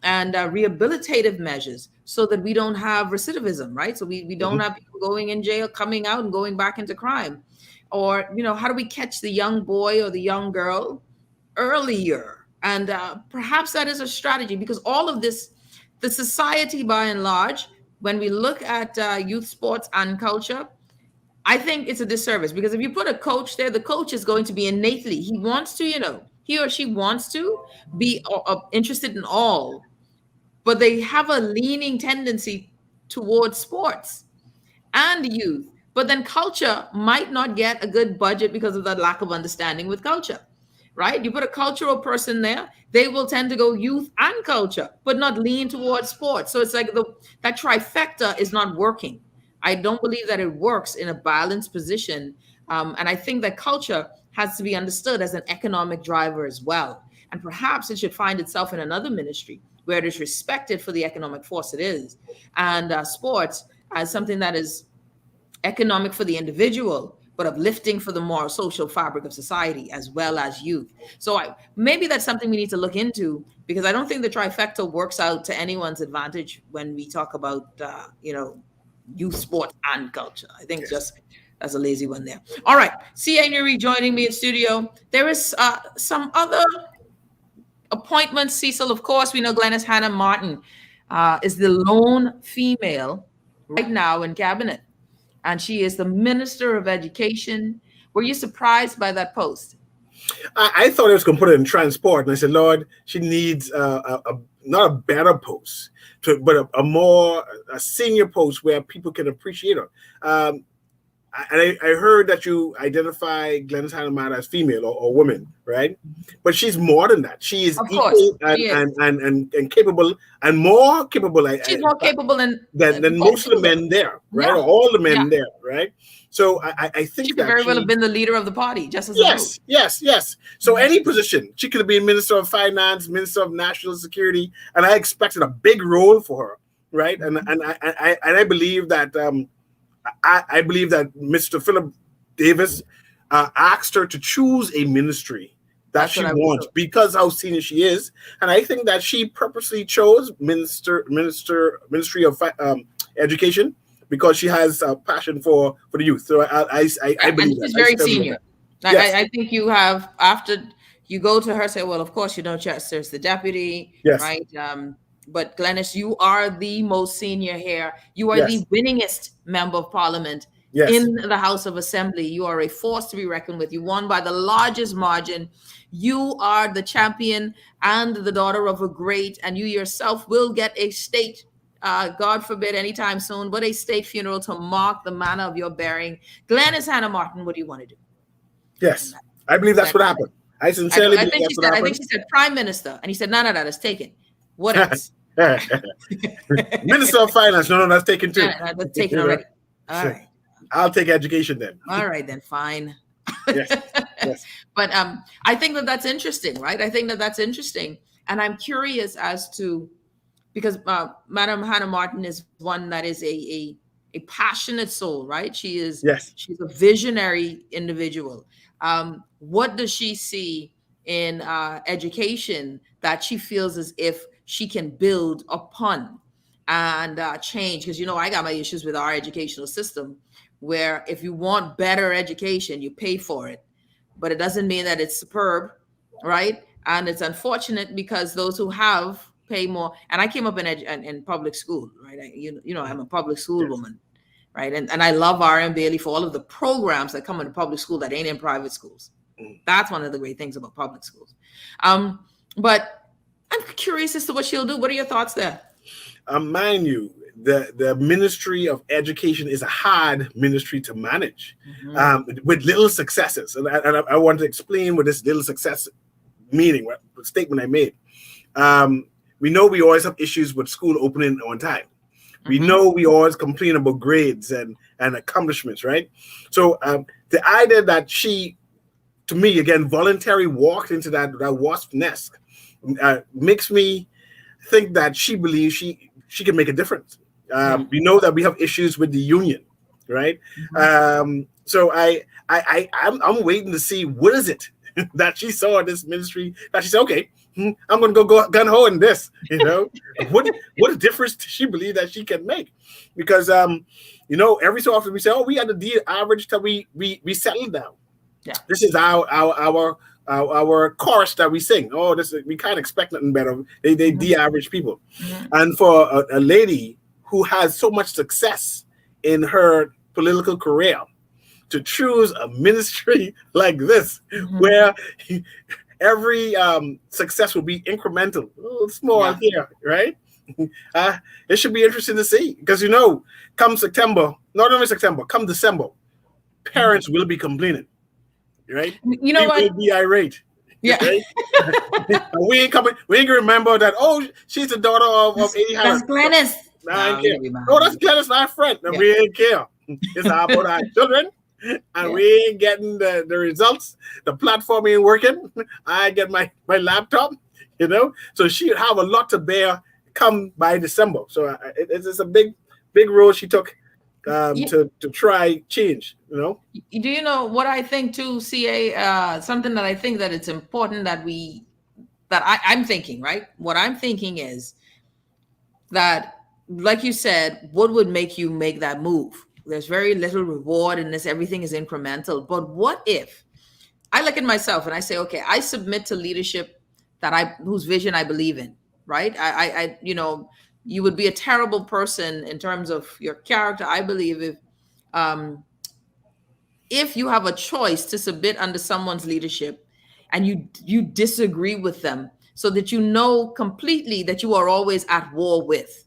and rehabilitative measures so that we don't have recidivism, right? So we don't have people going in jail, coming out and going back into crime. Or, how do we catch the young boy or the young girl earlier? And perhaps that is a strategy, because all of this, the society by and large, when we look at youth sports and culture, I think it's a disservice, because if you put a coach there, the coach is going to be innately, he wants to, he or she wants to be interested in all, but they have a leaning tendency towards sports and youth. But then culture might not get a good budget because of that lack of understanding with culture, right? You put a cultural person there, they will tend to go youth and culture, but not lean towards sports. So it's like that trifecta is not working. I don't believe that it works in a balanced position. And I think that culture has to be understood as an economic driver as well. And perhaps it should find itself in another ministry where it is respected for the economic force it is. And sports as something that is economic for the individual, but uplifting for the moral social fabric of society as well as youth. So maybe that's something we need to look into, because I don't think the trifecta works out to anyone's advantage when we talk about, youth sports and culture. I think just that's a lazy one there. All right. Can Newry joining me in studio. There is some other appointments, Cecil. Of course, we know Glenys Hannah Martin is the lone female right now in cabinet. And she is the Minister of Education. Were you surprised by that post? I thought it was going to put her in transport. And I said, Lord, she needs not a better post, but a more senior post where people can appreciate her. And I heard that you identify Glenys Hannah Martin as female or woman, right? But she's more than that. She is equal and capable, and more capable. She's more capable than most of the men there, right? Yeah. Or all the men there, right? So I think she could very well have been the leader of the party, just as yes. So any position, she could have been Minister of Finance, Minister of National Security, and I expected a big role for her, right? And I believe that. I believe that Mr. Philip Davis asked her to choose a ministry that she wants because how senior she is, and I think that she purposely chose Ministry of Education because she has a passion for the youth. So I believe she's very senior. Yes. I think you have, after you go to her, say, well, of course you know Chester's the deputy, right? But Glenys, you are the most senior here. You are the winningest member of parliament in the House of Assembly. You are a force to be reckoned with. You won by the largest margin. You are the champion and the daughter of a great, and you yourself will get a state, God forbid anytime soon, but a state funeral to mark the manner of your bearing. Glenys Hannah Martin, what do you want to do? Yes, I believe that's what happened. I sincerely believe that's what happened. I think she said prime minister, and he said, no, that's taken. What else? Minister of Finance. No, that's taken too. That's taken already. All right. I'll take education then. All right, then fine. Yes. But I think that's interesting, right? I think that's interesting. And I'm curious as to, because Madam Hannah Martin is one that is a passionate soul, right? She's a visionary individual. What does she see in education that she feels as if she can build upon and change? Because, I got my issues with our educational system, where if you want better education, you pay for it. But it doesn't mean that it's superb, right? And it's unfortunate because those who have pay more. And I came up in public school, right? I'm a public school woman, right? And I love R.M. Bailey for all of the programs that come into public school that ain't in private schools. That's one of the great things about public schools. But I'm curious as to what she'll do. What are your thoughts there? Mind you, the Ministry of Education is a hard ministry to manage, with little successes. And I want to explain what this little success meaning, what statement I made. We know we always have issues with school opening on time. We know we always complain about grades and accomplishments, right? So the idea that she, to me, again, voluntarily walked into that wasp nest makes me think that she believes she can make a difference. We know that we have issues with the union, right? So I'm waiting to see what is it that she saw in this ministry that she said, okay, I'm going to go gun ho in this. You know, what difference does she believe that she can make? Because you know, every so often we say, oh, we had the average till we settle down. Yeah, this is our chorus that we sing. Oh, we can't expect nothing better. They de-average people. And for a lady who has so much success in her political career to choose a ministry like this, where every success will be incremental, a little small here, right? It should be interesting to see, because you know, come September, not only September, come December, parents will be complaining, right? You know what? Will be irate. Yeah. Right? we ain't gonna remember that. Oh, she's the daughter of A. Harris. That's Glennis. I ain't care. No, that's Glennis, my friend. And we ain't care. It's about our children. And we ain't getting the results. The platform ain't working. I get my laptop, you know. So she have a lot to bear come by December. So it's a big role she took to try change, you know. Do you know what I think too, CA? Something that I think that it's important that I'm thinking, right? What I'm thinking is that, like you said, what would make you make that move? There's very little reward in this. Everything is incremental. But what if I look at myself and I say, okay, I submit to leadership whose vision I believe in, right? I you know, you would be a terrible person in terms of your character, I believe, if you have a choice to submit under someone's leadership and you disagree with them, so that you know completely that you are always at war with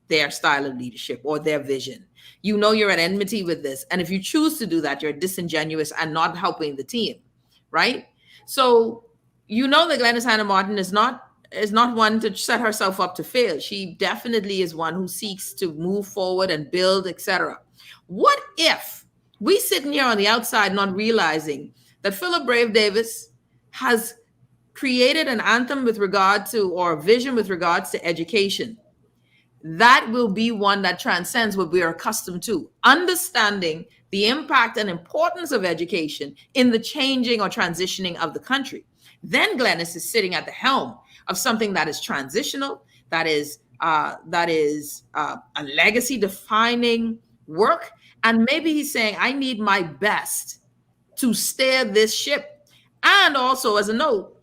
their style of leadership or their vision. You know you're at enmity with this. And if you choose to do that, you're disingenuous and not helping the team, right? So you know that Glennis Hannah Martin is not one to set herself up to fail. She definitely is one who seeks to move forward and build, etc. What if we sitting here on the outside not realizing that Philip Brave Davis has created an anthem with regard to, or a vision with regards to education that will be one that transcends what we are accustomed to, understanding the impact and importance of education in the changing or transitioning of the country. Then Glennis is sitting at the helm of something that is transitional, that is a legacy defining work. And maybe he's saying, I need my best to steer this ship. And also, as a note,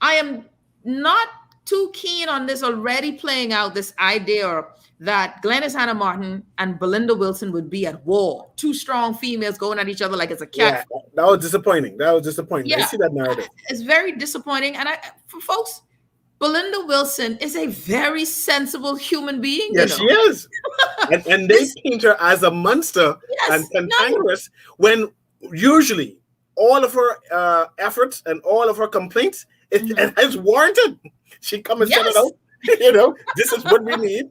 I am not too keen on this already playing out, this idea that Glennis Hannah Martin and Belinda Wilson would be at war. Two strong females going at each other like it's a cat. Yeah, that was disappointing. Yeah. I see that narrative. It's very disappointing. And for folks, Belinda Wilson is a very sensible human being. Yes, she is. and they paint her as a monster and cantankerous when usually all of her efforts and all of her complaints is warranted. She come and set it out. You know, this is what we need.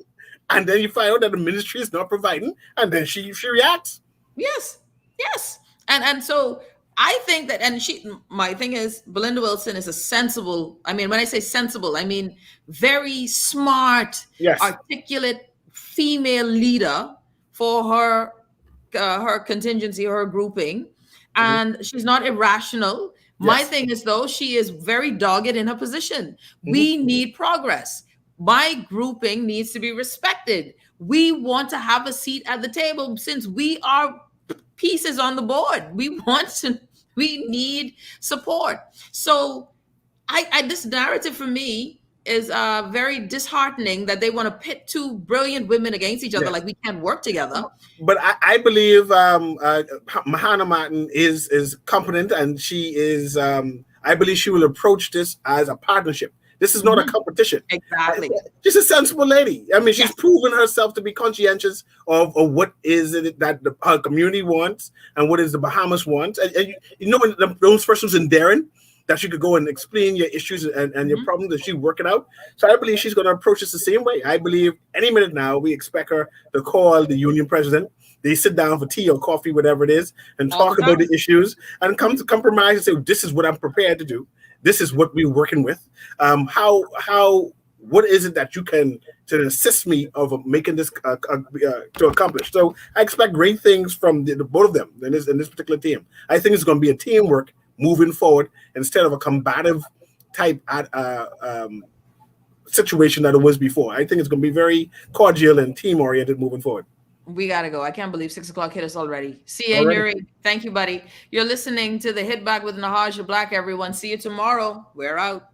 And then you find out that the ministry is not providing, and then she reacts. Yes. And so I think that, and my thing is, Belinda Wilson is a sensible, I mean, when I say sensible, I mean very smart, articulate female leader for her contingency, her grouping. And she's not irrational. My thing is, though, she is very dogged in her position. We need progress. My grouping needs to be respected. We want to have a seat at the table since we are pieces on the board. We need support. So this narrative for me is very disheartening, that they want to pit two brilliant women against each other like we can't work together. But I believe Hannah Martin is competent, and she is. I believe she will approach this as a partnership. This is not a competition. Exactly. She's a sensible lady. I mean, she's proven herself to be conscientious of what is it that her community wants and what is the Bahamas wants. And you know, when those persons in Darren, that she could go and explain your issues and your problems that she's working out. So I believe she's going to approach this the same way. I believe any minute now we expect her to call the union president. They sit down for tea or coffee, whatever it is, and talk about the issues and come to compromise and say, this is what I'm prepared to do. This is what we're working with. What is it that you can to assist me of making this to accomplish? So I expect great things from the both of them in this particular team. I think it's going to be a teamwork moving forward instead of a combative type situation that it was before. I think it's going to be very cordial and team oriented moving forward. We got to go. I can't believe 6 o'clock hit us already. See you, Newry. Thank you, buddy. You're listening to the Hit Back with Nahaja Black, everyone. See you tomorrow. We're out.